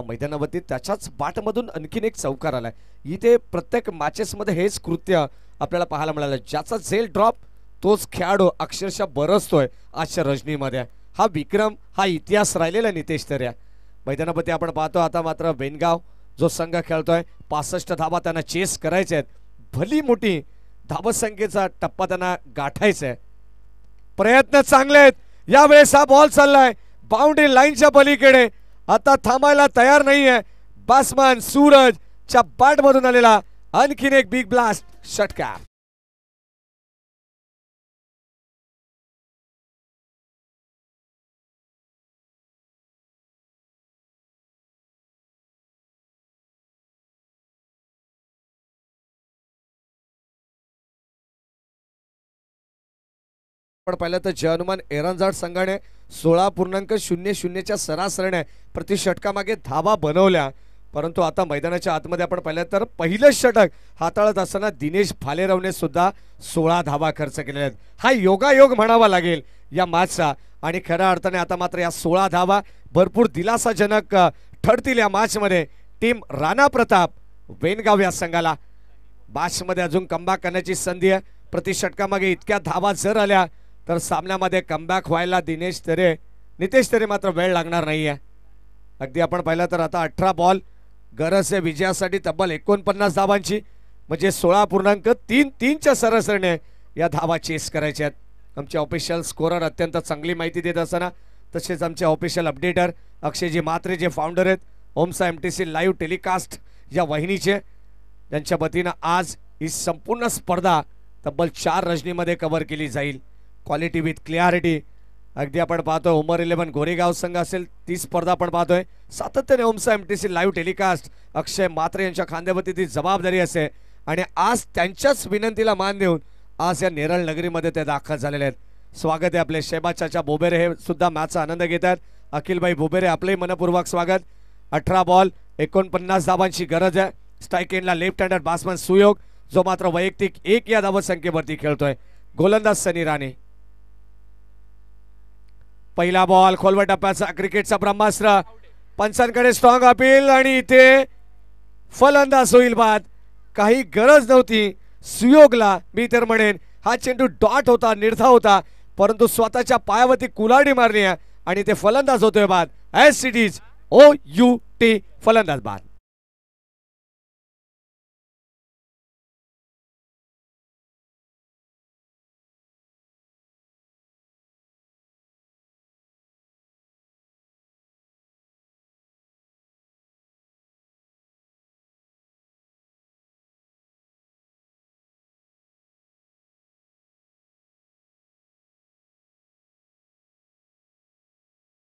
मैदानावरती त्याच्याच बाटमधून आणखीन एक चौकार आलाय. इथे प्रत्येक मॅचेस मध्ये हेच कृत्य आपल्याला पाहायला मिळालं. ज्याचा झेल ड्रॉप तोच खेळाडू अक्षरशः बरसतोय आजच्या रजनीमध्ये. हा विक्रम, हा इतिहास राहिलेला नितेश तर या मैदानावरती आपण पाहतो. आता मात्र बेनगाव जो संघ खेळतोय 65 धाबा त्यांना चेस करायचे आहेत. भली मोठी धावसंख्येचा टप्पा त्यांना गाठायचा आहे. प्रयत्न चांगले आहेत. यावेळेस हा बॉल चाललाय बाउंड्री लाईनच्या पलीकडे. आता थांबायला तयार नाहीये. बॅट्समन सूरजच्या बॅट मधून आलेला आणखीन एक बिग ब्लास्ट षटकार. पण पाहिलं तर जय हनुमान एरंजाड संघाने 16.00च्या सरासरीने प्रति षटकामागे धावा बनवल्या. परंतु आता मैदानाच्या आतमध्ये आपण पाहिलं तर पहिलं षटक हाताळत असताना दिनेश भालेरावने सुद्धा 16 धावा खर्च केलेल्या आहेत. हा योगायोग म्हणावा लागेल या मॅचचा. आणि खऱ्या अर्थाने आता मात्र या 16 धावा भरपूर दिलासाजनक ठरतील या मॅचमध्ये. टीम राणा प्रताप वेनगाव या संघाला मॅचमध्ये अजून कमबॅक करण्याची संधी आहे. प्रति षटकामागे इतक्या धावा जर आल्या तर सामन्यामध्ये कमबॅक व्हायला नितेश तरे मात्र वेळ लागणार नाहीये. अगदी आपण पाहिलं तर आता 18 बॉल गरज आहे विजयासाठी तब्बल 49 धावांची. म्हणजे 16.33च्या सरासरीने या धावा चेस करायच्या आहेत. आमचे ऑफिशियल स्कोरर अत्यंत चांगली माहिती देत असताना तसेच आमचे ऑफिशियल अपडेटर अक्षयजी म्हात्रे जे फाउंडर आहेत ओमसा MTC लाईव्ह टेलिकास्ट या वाहिनीचे, त्यांच्या वतीनं आज ही संपूर्ण स्पर्धा तब्बल 4 रजनीमध्ये कव्हर केली जाईल. Quality with clarity. अगदी आपण पाहतोय उमर 11 गोरेगाव संघ असेल ती स्पर्धा आपण पाहतोय सातत्याने. ओमसा MTC लाईव्ह टेलिकास्ट अक्षय म्हात्रे यांच्या खांद्यावरती ती जबाबदारी असे आणि आज त्यांच्याच विनंतीला मान देऊन आज या नेरळ नगरीमध्ये ते दाखल झालेले आहेत. स्वागत आहे आपले शहबाज चाचा बोबेरे, हे सुद्धा मॅचचा आनंद घेत आहेत. अखिलभाई बोबेरे आपले मनपूर्वक स्वागत. 18 बॉल 49 धावांची गरज आहे. स्ट्राईक एंडला लेफ्ट हँडर बॅट्समन सुयोग जो मात्र वैयक्तिक 1 या धावसंख्येवरती खेळतोय. गोलंदाज सनी राणे. पहिला बॉल खोलवर टप्प्याचा क्रिकेटचा ब्रह्मास्त्र. पंचांकडे स्ट्रॉंग अपील आणि इथे फलंदाज होईल बाद. काही गरज नव्हती सुयोगला. मी तर म्हणेन हा चेंडू डॉट होता, निर्धा होता, परंतु स्वतःच्या पायावरती कुलाडी मारली आणि ते फलंदाज होतोय बाद. SCDs OUT फलंदाज बाद.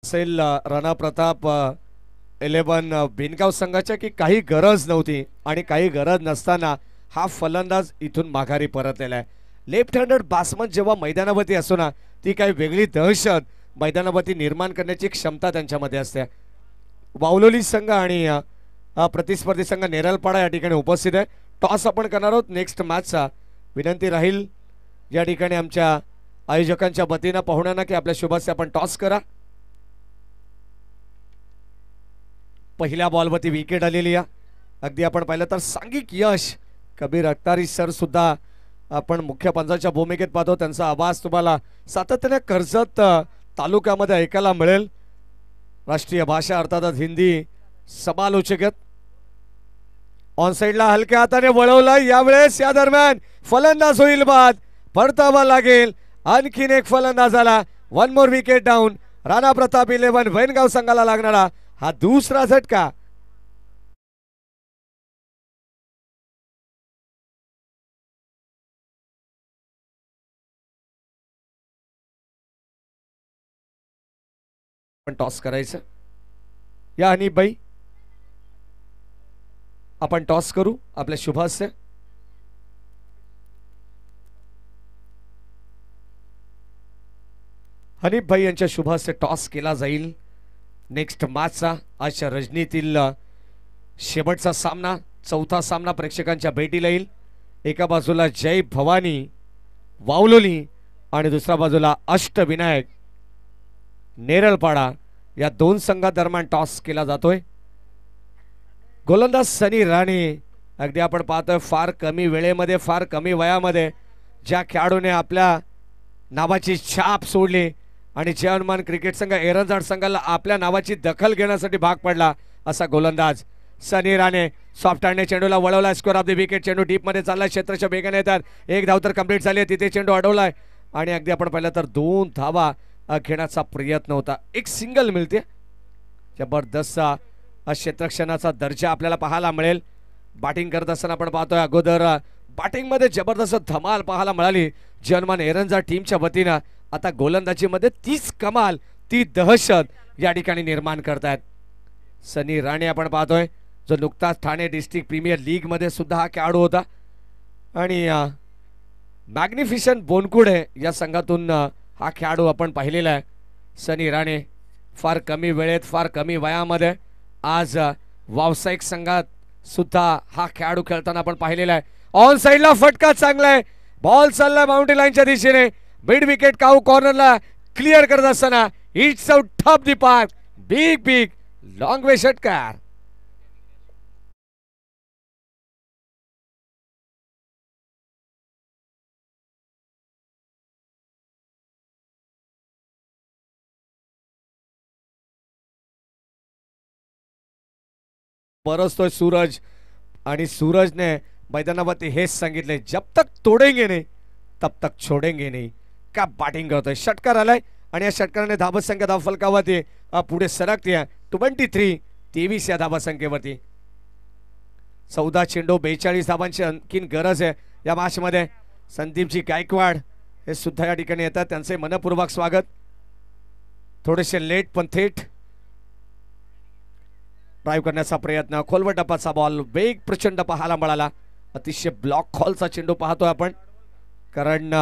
असेल राणा प्रताप 11 बिनगाव संघाच्या की काही गरज नव्हती आणि काही गरज नसताना हा फलंदाज इथून माघारी परतलेला आहे. लेफ्ट हँडेड बॅट्समन जेव्हा मैदानावरती असतो ना ती काही वेगळी दहशत मैदानावरती निर्माण करण्याची क्षमता त्यांच्यामध्ये असते. वावलोली संघ आणि प्रतिस्पर्धी संघ नेरलपाडा या ठिकाणी उपस्थित आहे. टॉस आपण करणार आहोत नेक्स्ट मॅचचा. विनंती राहील या ठिकाणी आमच्या आयोजकांच्या वतीनं पाहुण्यांना की आपल्या शुभास्ते आपण टॉस करा. पहिल्या बॉलवरती विकेट आलेली आहे. अगदी आपण पाहिलं तर सांघिक यश कबीर अख्तारी सर सुद्धा आपण मुख्य पंचाच्या भूमिकेत पाहतो. त्यांचा आवाज तुम्हाला सातत्याने कर्जत तालुक्यामध्ये ऐकायला मिळेल. राष्ट्रीय भाषा अर्थातच हिंदी समालोचक. ऑन साइडला हलक्या हाताने वळवलं. यावेळेस या दरम्यान फलंदाज होईल बाद. परतावा लागेल. आणखीन एक फलंदाज आला. 1 more wicket down. Rana Pratap 11 वैनगाव संघाला लागणारा हा दुसरा झटका. आपण टॉस करायचं या हनीफबाई आपण टॉस करू आपल्या शुभास्य. हनीफबाई यांच्या शुभास्य टॉस केला जाईल. नेक्स्ट मॅचचा आजच्या रजनीतील शेवटचा सामना, चौथा सामना प्रेक्षकांच्या भेटीला येईल. एका बाजूला जय भवानी वावलोली आणि दुसऱ्या बाजूला अष्टविनायक नेरळपाडा या दोन संघादरम्यान टॉस केला जातोय. गोलंदाज सनी राणे. अगदी आपण पाहतोय फार कमी वेळेमध्ये फार कमी वयामध्ये ज्या खेळाडूने आपल्या नावाची छाप सोडली आणि जयहनुमान क्रिकेट संघ एरंजाड संघाला आपल्या नावाची दखल घेण्यासाठी भाग पडला असा गोलंदाज सनी राणे. सॉफ्ट हँडने चेंडूला वळवला. Score of the wicket. चेंडू डीप मध्ये चालला. क्षेत्राच्या वेगाने येतात. एक धाव तर कंप्लीट झाली. तिथे चेंडू अडवलाय आणि अगदी आपण पाहिलं तर 2 धावा घेण्याचा प्रयत्न होता. एक सिंगल मिळते. जबरदस्त क्षेत्ररक्षणाचा दर्जा आपल्याला पाहायला मिळेल. बॅटिंग करत असताना आपण पाहतोय अगोदर बॅटिंग मध्ये जबरदस्त धमाल पाहायला मिळाली जयहनुमान एरंजाड टीमच्या वतीनं. आता गोलंदाजीमध्ये तीच कमाल ती दहशत या ठिकाणी निर्माण करतायत सनी राणे. आपण पाहतोय जो नुकताच ठाणे डिस्ट्रिक्ट प्रीमियर लीग मध्ये सुद्धा हा खेळाडू होता आणि मॅग्निफिशंट बोनकुडे या संघातून हा खेळाडू आपण पाहिलेला आहे. सनी राणे फार कमी वेळेत फार कमी वयामध्ये आज व्यावसायिक संघात सुद्धा हा खेळाडू खेळताना आपण पाहिलेला आहे. ऑन साइडला फटका चांगला आहे. बॉल चालला बाउंड्री लाईनच्या दिशेने. मिड विकेट काऊ कॉर्नरला क्लिअर करत असताना it's out top the park. Big big long वे षटकार. बरसतोय सूरज आणि सूरजने मैदानावरती हेच सांगितले जब तक तोडेंगे नहीं तब तक छोडेंगे नहीं. का बॅटिंग करतोय. षटकार आलाय आणि या षटकाराने धावसंख्या धावफलकावरती पुढे सरकते 23 या धावसंख्येवरती. 14 चेंडू 42 धावांची आणखीन गरज आहे या मॅच मध्ये. संदीपजी गायकवाड हे सुद्धा या ठिकाणी येतात. त्यांचे मनपूर्वक स्वागत. थोडेसे लेट पण थेट ड्राईव्ह करण्याचा प्रयत्न. खोलवर टप्पाचा बॉल. वेग प्रचंड पाहायला मिळाला. अतिशय ब्लॉक कॉलचा चेंडू पाहतोय आपण कारण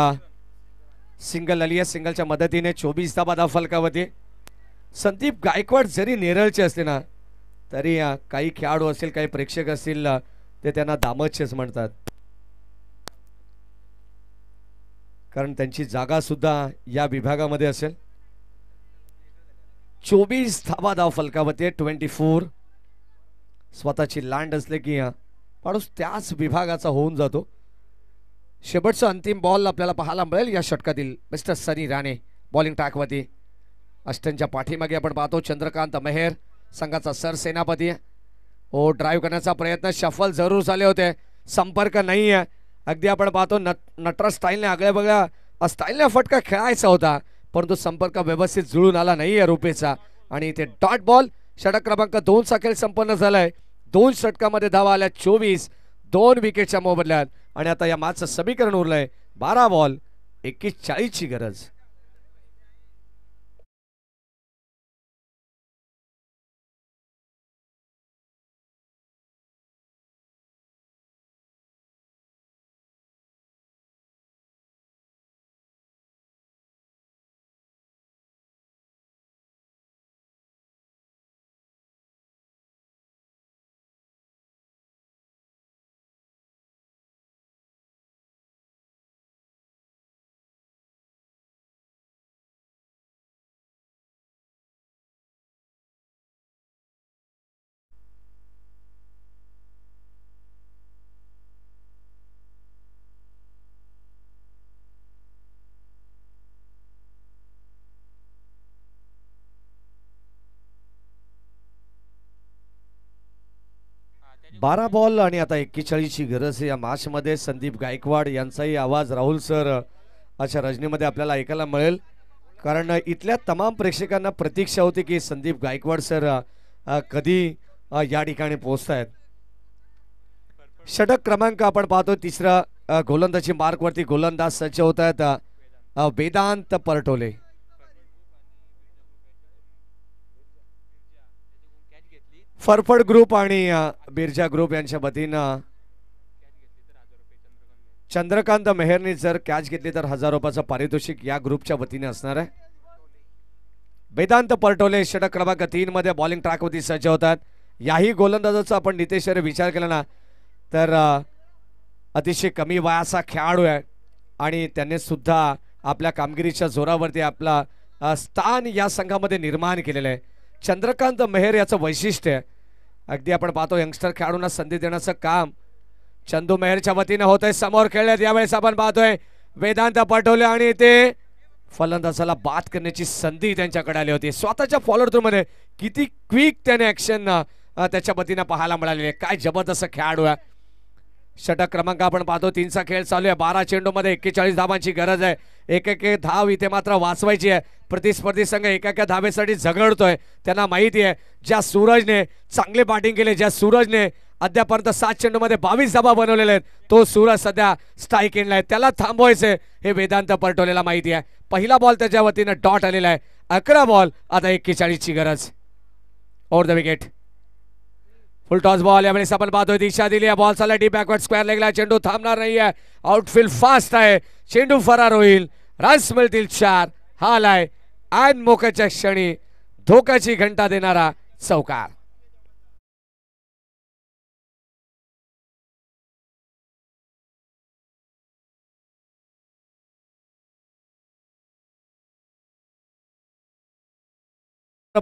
सिंगल आली आहे. सिंगलच्या मदतीने 24 धावा धावफलकावरती. संदीप गायकवाड जरी नेरळचे असले ना तरी काही खेळाडू असतील काही प्रेक्षक असतील ते त्यांना दामचेच म्हणतात कारण त्यांची जागा सुद्धा या विभागामध्ये असेल. 24 धावा धावफलकावरती. 24 स्वतःची लँड असले की माणूस त्याच विभागाचा होऊन जातो. शेवटचा अंतिम बॉल आपल्याला पाहायला मिळेल या षटकातील मिस्टर सनी राणे बॉलिंग ट्रॅकवरती. अष्टनच्या पाठीमागे आपण पाहतो चंद्रकांत मेहर संघाचा सरसेनापती. ओ ड्राईव्ह करण्याचा प्रयत्न. शफल जरूर झाले होते. संपर्क नाही आहे. अगदी आपण पाहतो नटराज स्टाईलने आगळ्या बगळ्या स्टाईलने फटका खेळायचा होता परंतु संपर्क व्यवस्थित जुळून आला नाही आहे रुपेचा आणि इथे डॉट बॉल. षटक क्रमांक 2 चा खेळ संपन्न झालाय. 2 षटकामध्ये धावा आल्या 24. 2 विकेटच्या मोबदल्यात आणि आता या मॅचचं समीकरण उरलंय 12 बॉल 41 ची गरज. बारा बॉल आणि आता 41 ची गरज आहे या मॅच मध्ये. संदीप गायकवाड यांचाही आवाज राहुल सर अशा रजनीमध्ये आपल्याला ऐकायला मिळेल कारण इथल्या तमाम प्रेक्षकांना प्रतीक्षा होती की संदीप गायकवाड सर कधी या ठिकाणी पोहोचतायत. षटक क्रमांक आपण पाहतो तिसरा. गोलंदाजी मार्क वरती गोलंदाज सज्ज होत आहेत वेदांत परटोले. फरफड ग्रुप आणि बिरजा ग्रुप यांच्या वतीनं चंद्रकांत मेहरने जर कॅच घेतली तर 1000 रुपयाचं पारितोषिक या ग्रुपच्या वतीने असणार आहे. वेदांत परटोले षटक क्रमांक 3 मध्ये बॉलिंग ट्रॅकवरती सज्ज होतात. याही गोलंदाजाचा आपण नितेश विचार केला ना तर अतिशय कमी वयाचा खेळाडू आहे आणि त्याने सुद्धा आपल्या कामगिरीच्या जोरावरती आपला स्थान या संघामध्ये निर्माण केलेलं आहे. चंद्रकांत मेहर याचं वैशिष्ट्य आहे. अगदी आपण पाहतो यंगस्टर खेळाडूंना संधी देण्याचं काम चंदू मेहरच्या वतीने होतंय. समोर खेळण्यात यावेळेस आपण पाहतोय वेदांत पटोले आणि ते फलंदाजाला बाद करण्याची संधी त्यांच्याकडे आली होती. स्वतःच्या फॉलोअर थ्रू मध्ये किती क्विक त्याने ऍक्शन त्याच्या वतीने पाहायला मिळालेली आहे. काय जबरदस्त खेळाडू आहे. षटक क्रमांक आपण पाहतो 3चा खेळ चालू आहे. 12 चेंडूमध्ये 41 धावांची गरज आहे. एक धाव इथे मात्र वाचवायची आहे. प्रतिस्पर्धी संघ एका धावेसाठी झगडतोय. त्यांना माहिती आहे ज्या सूरजने चांगले बॅटिंग केले, ज्या सूरजने अद्यापर्यंत 7 चेंडूमध्ये 22 धावा बनवलेल्या आहेत, तो सूरज सध्या स्ट्राईक एंडला आहे. त्याला थांबवायचंय हे वेदांत पटोलेला माहिती आहे. पहिला बॉल त्याच्या वतीने डॉट आलेला आहे. 11 बॉल आता 41 ची गरज. Over the wicket. Full toss ball यावेळेस आपण पाहतोय दिशा दिली आहे. बॉल चालला डीप बॅकवर्ड स्क्वेअर लेगला. चेंडू थांबणार नाहीये. आउटफील्ड फास्ट आहे. चेंडू फरार होईल. रन्स मिळतील 4. हा आलाय ऐन मोक्याच्या क्षणी धोक्याची घंटा देणारा चौकार.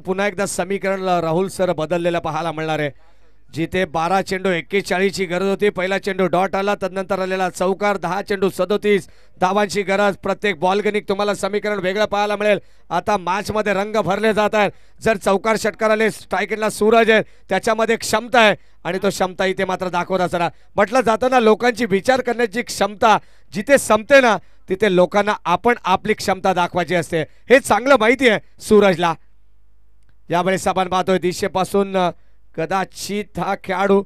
पुन्हा एकदा समीकरण राहुल सर बदललेलं पाहायला मिळणार आहे. जिथे 12 चेंडू 41 ची गरज होती, पहिला चेंडू डॉट आला, तदनंतर आलेला चौकार. 10 चेंडू 37 धावांची गरज. प्रत्येक बॉल गणिक तुम्हाला समीकरण वेगळं पाहायला मिळेल. आता मॅच मध्ये रंग भरले जात आहेत. जर चौकार षटकार आले, स्ट्राईक एंडला सूरज आहे, त्याच्यामध्ये क्षमता आहे आणि तो क्षमता इथे मात्र दाखवत असताना म्हटलं जातं ना, लोकांची विचार करण्याची क्षमता जिथे संपते ना, तिथे लोकांना आपण आपली क्षमता दाखवायची असते. हे चांगलं माहिती आहे सूरजला. यावेळेस आपण पाहतोय दिशेपासून कदाचित हा खेळाडू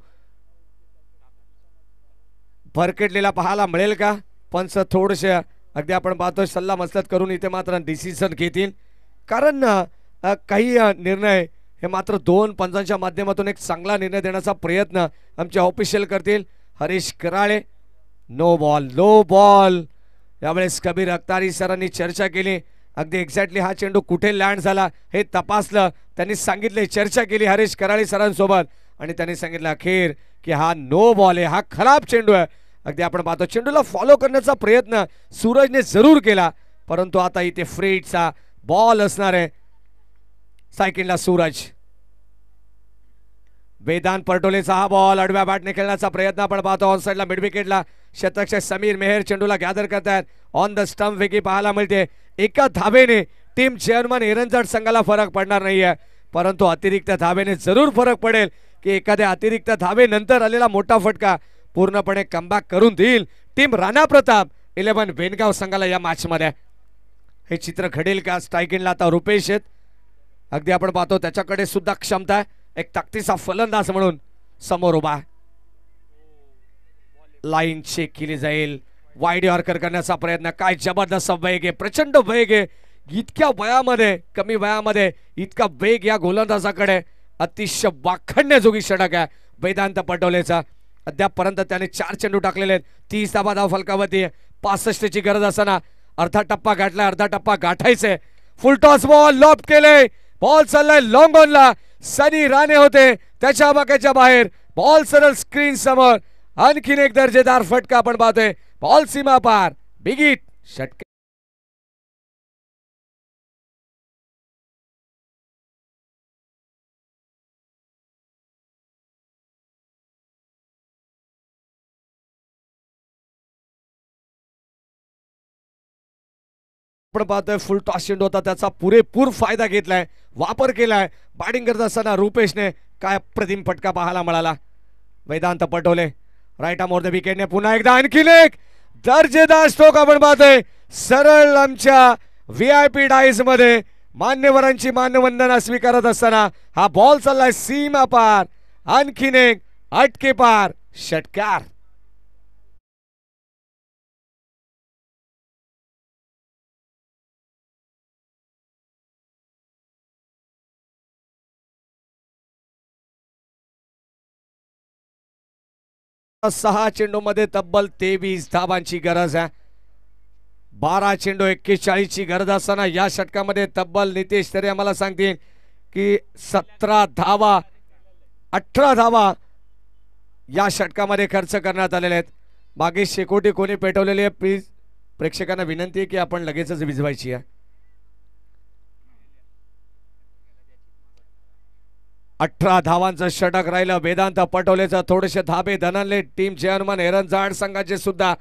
भरकटलेला पाहायला मिळेल का. पंच थोडेसे अगदी आपण पाहतोय सल्ला मसलत करून इथे मात्र डिसिजन घेतील. कारण काही निर्णय हे मात्र 2 पंचांच्या माध्यमातून एक चांगला निर्णय देण्याचा प्रयत्न आमचे ऑफिशियल करतील. Harish Karale no ball, low ball. यावेळेस कबीर अख्तारी सरांनी चर्चा केली. अगदी एक्झॅक्टली हा चेंडू कुठे लँड झाला हे तपासलं. त्यांनी सांगितले, चर्चा केली हरीश कराळे सरांसोबत आणि त्यांनी सांगितलं अखेर की हा नो बॉल आहे, हा खराब चेंडू आहे. अगदी आपण पाहतो चेंडूला फॉलो करण्याचा प्रयत्न सूरजने जरूर केला, परंतु आता इथे फ्रीडचा बॉल असणार आहे. सायकलला सूरज. वेदांत पटोलेचा हा बॉल आडव्या बॅटने खेळण्याचा प्रयत्न आपण पाहतो. ऑन साइडला मिड विकेटला शतकच्या समीर मेहर चेंडूला गॅदर करतात. ऑन द स्टंप वेगी पाहायला मिळते. एका धावेने टीम चेअरमन एरंजाड संघाला फरक पडणार नाहीये, परंतु अतिरिक्त धावेने जरूर फरक पडेल की एखाद्या अतिरिक्त धावेनंतर आलेला मोठा फटका पूर्णपणे कमबॅक करून देईल टीम राणा प्रताप 11 बेनगाव संघाला या मॅच मध्ये. हे चित्र घडेल का. स्ट्राईक एंडला आता रुपेश आहेत. अगदी आपण पाहतो त्याच्याकडे सुद्धा क्षमता आहे. एक ताकदीचा फलंदाज म्हणून समोर उभा. लाईन चेक केली जाईल. वाईड यॉर्कर करण्याचा प्रयत्न. काय जबरदस्त वेग आहे, प्रचंड वेग आहे. इतक्या वयामध्ये, कमी वयामध्ये इतका वेग या गोलंदाजाकडे. अतिशय वाखण्याजोगी षटक आहे वेदांत पटोलेचा. अद्यापर्यंत त्याने 4 चेंडू टाकलेले आहेत. 30 धाव फलकावरती. 65 ची गरज असताना अर्धा टप्पा गाठलाय, अर्धा टप्पा गाठायचे. फुल टॉस बॉल लॉब केले. बॉल चाललाय लॉंग ऑनला. सनी राणे होते त्याच्या बाकाच्या बाहेर. बॉल सरळ स्क्रीन समोर. आणखीन एक दर्जेदार फटका आपण पाहतोय. बॉल सीमा पार. Big hit. षटक आपण पाहतोय फुल टॉस चेंडू होता, त्याचा पुरेपूर फायदा घेतलाय, वापर केलाय. बॅटिंग करत असताना रुपेशने काय अप्रतिम फटका पाहायला मिळाला. Vedant Patole right arm over the विकेटने पुन्हा एकदा आणखीन एक दर्जेदार स्ट्रोक आपण पाहतोय. सरळ आमच्या VIP डाईज मध्ये मान्यवरांची मानवंदना स्वीकारत असताना हा बॉल चाललाय सीमा पार. आणखीन एक अटके पार षटकार. सहा चेंडूमध्ये तब्बल 23 धावांची गरज आहे. 12 चेंडू 41 ची गरज असताना या षटकामध्ये तब्बल नितेश तरी आम्हाला सांगतील की 17 धावा 18 धावा या षटकामध्ये खर्च करण्यात आलेले आहेत. मागे शेकोटी कोणी पेटवलेली आहे. प्लीज प्रेक्षकांना विनंती आहे की आपण लगेचच विझवायची आहे. 18 धावांचं षटक राहिलं. वेदांत पटोलेचं थोडेसे धाबे धनले. टीम जय हनुमान एरंजाड संघाचे सुद्धा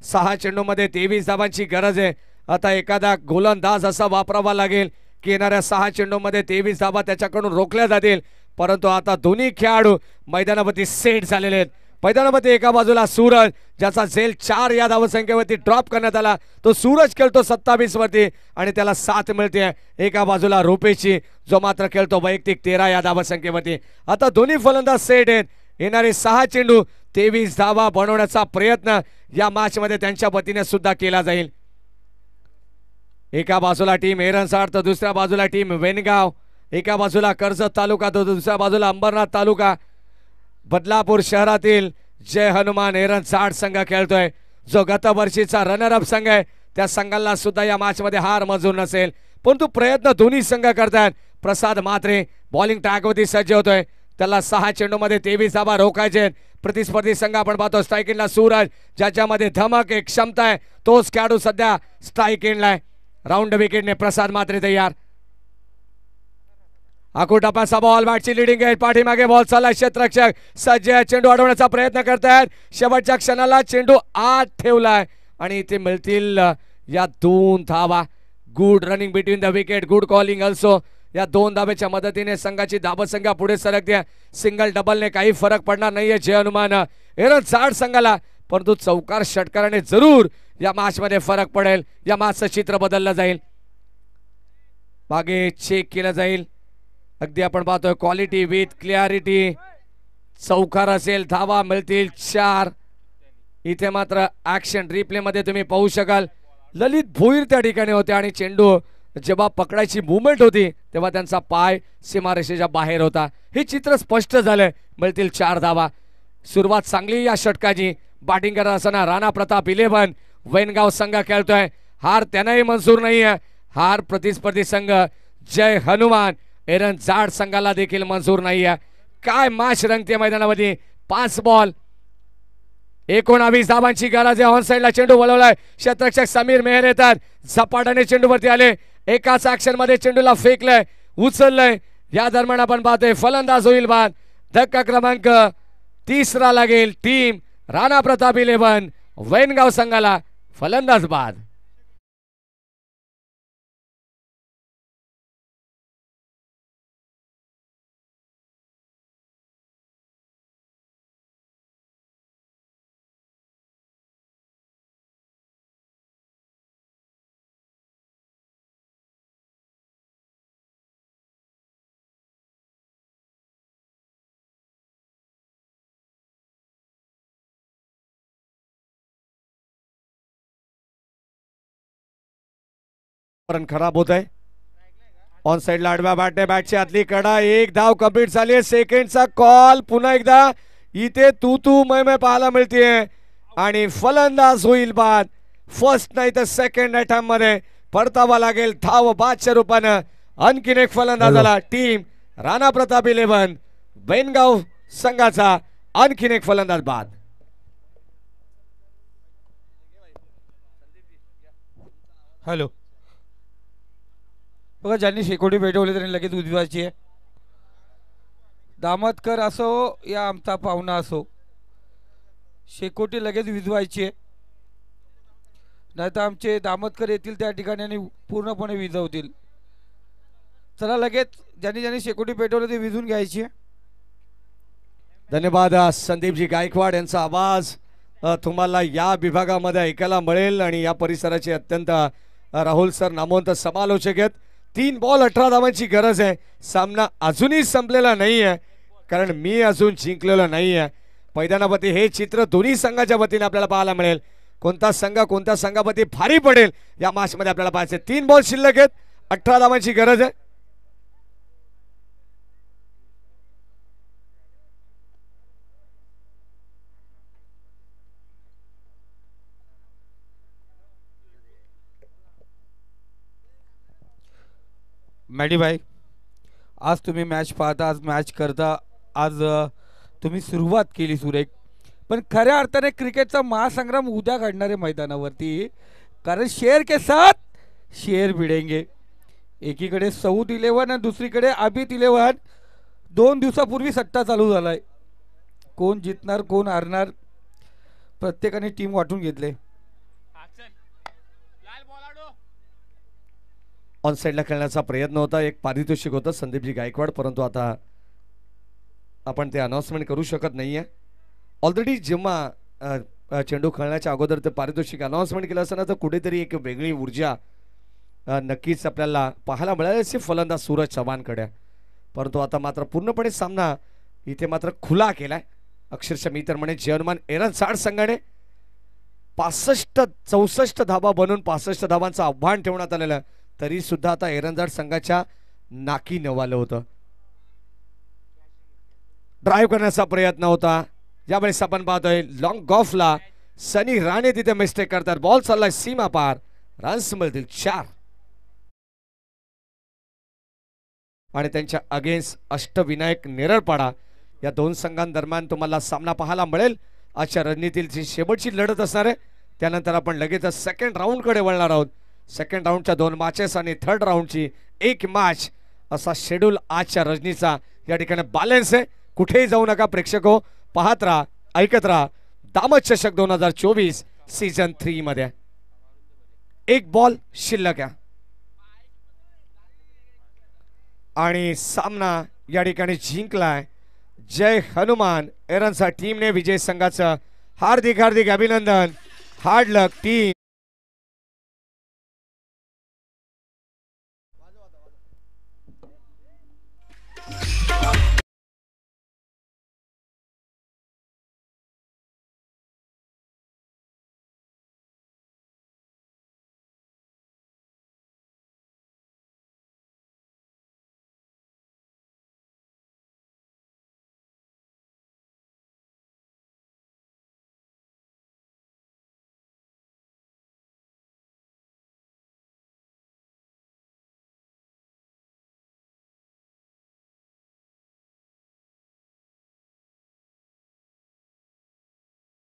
6 चेंडूमध्ये 23 धावांची गरज आहे. आता एखादा गोलंदाज असा वापरावा लागेल की येणाऱ्या 6 चेंडूमध्ये 23 धावा त्याच्याकडून रोखल्या जातील. परंतु आता दोन्ही खेळाडू मैदानावरती सेट झालेले आहेत. मैदानामध्ये एका बाजूला सूरज, ज्याचा झेल 4 या धावसंख्येवरती ड्रॉप करण्यात आला. तो सूरज खेळतो 27 वरती आणि त्याला 7 मिळते. एका बाजूला रुपेशी, जो मात्र खेळतो वैयक्तिक 13 या धावसंख्येवरती. आता दोन्ही फलंदाज सेट आहेत. येणारे 6 चेंडू 23 धावा बनवण्याचा प्रयत्न या मॅच मध्ये त्यांच्या वतीने सुद्धा केला जाईल. एका बाजूला टीम एरंसाड तर दुसऱ्या बाजूला टीम वेनगाव. एका बाजूला कर्जत तालुका तर दुसऱ्या बाजूला अंबरनाथ तालुका. बदलापूर शहरातील जय हनुमान एरंसाड संघ खेळतोय, जो गत वर्षीचा रनर अप संघ आहे. त्या संघाला सुद्धा या मॅच मध्ये हार मंजूर नसेल, परंतु प्रयत्न दोन्ही संघ करतात. प्रसाद म्हात्रे बॉलिंग ट्रॅकवरती सज्ज होतोय. त्याला 6 चेंडूमध्ये 23 धावा रोखायचे. प्रतिस्पर्धी संघ आपण पाहतो स्ट्राईकिंगला सूरज, ज्याच्यामध्ये धमक एक क्षमता आहे. तोच खेळाडू सध्या स्ट्राईक एंडला. राऊंड विकेटने प्रसाद म्हात्रे तयार. आकुटापाचा बॉल, बॅटची लिडिंग आहे. पाठीमागे बॉल चालला. क्षेत्ररक्षक सज्ज आहे. चेंडू अडवण्याचा प्रयत्न करतायत. शेवटच्या क्षणाला चेंडू आत ठेवलाय आणि इथे मिळतील या 2 धावा. Good running between the wicket, good calling also. या 2 धावेच्या मदतीने संघाची धावसंख्या पुढे सरकते. सिंगल डबलने काही फरक पडणार नाहीये जय हनुमान एरंसाड संघाला, परंतु चौकार षटकाराने जरूर या मॅच मध्ये फरक पडेल. या मॅचचं चित्र बदललं जाईल. मागे चेक केलं जाईल. अगदी आपण पाहतोय क्वालिटी विथ क्लिअरिटी. चौकार असेल, धावा मिळतील 4. इथे मात्र ऍक्शन रिप्ले मध्ये तुम्ही पाहू शकाल ललित भोईर त्या ठिकाणी होते आणि चेंडू जेव्हा पकडायची मुवमेंट होती तेव्हा त्यांचा पाय सीमारेषेच्या बाहेर होता. हे चित्र स्पष्ट झालंय. मिळतील 4 धावा. सुरुवात चांगली या षटकाची. बॅटिंग करत असताना राणा प्रताप 11 वैनगाव संघ खेळतोय. हार त्यांनाही मंजूर नाहीये. हार प्रतिस्पर्धी संघ जय हनुमान एरंसाड संघाला देखील मंजूर नाहीये. काय मॅच रंगते मैदानामध्ये. 5 बॉल 19 धावांची गरज आहे. ऑन साइडला चेंडू वळवलाय. क्षेत्ररक्षक समीर मेहर येतात. झपाट्याने चेंडूवरती आले. एकाच ऍक्शन मध्ये चेंडूला फेकलंय, उचललंय. या दरम्यान आपण पाहतोय फलंदाज होईल बाद. धक्का क्रमांक 3 लागेल. टीम राणा प्रताप 11 वैनगाव संघाला फलंदाज बाद. खराब होत आहे. ऑन साइडला आडव्या बॅटने बॅटची आतली कडा. 1 धाव कंप्लीट झाली. सेकंडचा कॉल. पुन्हा एकदा इथे तू मै पाहायला मिळते आणि फलंदाज होईल बाद. फर्स्ट नाही तर सेकंड अटॅम्प मध्ये परतावा लागेल धाव बादच्या रूपानं. आणखीन एक फलंदाज आला. टीम राणा प्रताप 11 वैनगाव संघाचा आणखीन एक फलंदाज बाद. हॅलो बघा, ज्यांनी शेकोटी पेटवली त्यांनी लगेच उजवायची आहे. दामतकर असो या आमचा पाहुणा असो, शेकोटी लगेच विजवायची आहे. नाहीतर आमचे दामतकर येतील त्या ठिकाणी आणि पूर्णपणे विजवतील. चला लगेच ज्यांनी ज्यांनी शेकोटी पेटवली ते विजून घ्यायची आहे. धन्यवाद संदीपजी गायकवाड यांचा आवाज तुम्हाला या विभागामध्ये ऐकायला मिळेल आणि या परिसराचे अत्यंत राहुल सर नामवंत समालोचक आहेत. 3 बॉल 18 धावांची गरज आहे. सामना अजूनही संपलेला नाही आहे, कारण मी अजून जिंकलेलो नाही आहे. मैदानावरती हे चित्र दोन्ही संघाच्या वतीने आपल्याला पाहायला मिळेल. कोणता संघ कोणत्या संघावरती भारी पडेल या मॅच मध्ये आपल्याला पाहायचे. 3 बॉल शिल्लक आहेत. 18 धावांची गरज आहे. मॅडी भाई, आज तुम्ही मॅच पाहता, आज मॅच करता, आज तुम्ही सुरुवात केली सुरेख. पण खऱ्या अर्थाने क्रिकेटचा महासंग्राम उद्या घडणारे मैदानावरती, कारण शेर के साथ शेर भिडेंगे. एकीकडे सऊद 11 आणि दुसरीकडे आबिद 11. 2 दिवसापूर्वी सट्टा चालू झालाय, कोण जितणार कोण हारणार प्रत्येकाने टीम वाटून घेतले. ऑन साइडला खेळण्याचा प्रयत्न होता, एक पारितोषिक होतं संदीपजी गायकवाड, परंतु आता आपण ते अनाउन्समेंट करू शकत नाहीये. ऑलरेडी जेव्हा चेंडू खेळण्याच्या अगोदर ते पारितोषिक अनाउन्समेंट केलं असताना तर कुठेतरी एक वेगळी ऊर्जा नक्कीच आपल्याला पाहायला मिळाली असे फलंदाज सूरज चव्हाणकडे. परंतु आता मात्र पूर्णपणे सामना इथे मात्र खुला केलाय. अक्षरशः मी तर म्हणे जर्मन एरनझार्ड संघाने 65-64 धाबा बनवून 65 धाबांचं आव्हान ठेवण्यात आलेलं, तरी सुद्धा आता एरनझार्ड संघाच्या नाकी नवालं होतं. ड्राईव्ह करण्याचा प्रयत्न होता, यावेळेस आपण पाहतोय लॉंग गॉफला सनी राणे तिथे मिस्टेक करतात. बॉल चाललाय सीमा पार, रन्स मिळतील 4 आणि त्यांच्या अगेन्स्ट अष्टविनायक नेरळपाडा. या दोन संघांदरम्यान तुम्हाला सामना पाहायला मिळेल. आजच्या रणनीतील जी शेवटची लढत असणार आहे, त्यानंतर आपण लगेच सेकंड राऊंड कडे वळणार आहोत. सेकंड राऊंडच्या 2 मॅचेस आणि थर्ड राऊंडची 1 मॅच असा शेड्यूल आजच्या रजनीचा या ठिकाणी बॅलन्स आहे. कुठेही जाऊ नका प्रेक्षको, पाहत राहा, ऐकत राहा. दामद चषक 2024 सीझन 3 मध्ये 1 बॉल शिल्लक आहे आणि सामना या ठिकाणी जिंकलाय जय हनुमान एरनझार्ड टीमने. विजय संघाचं हार्दिक हार्दिक अभिनंदन. हार्ड लक टीम.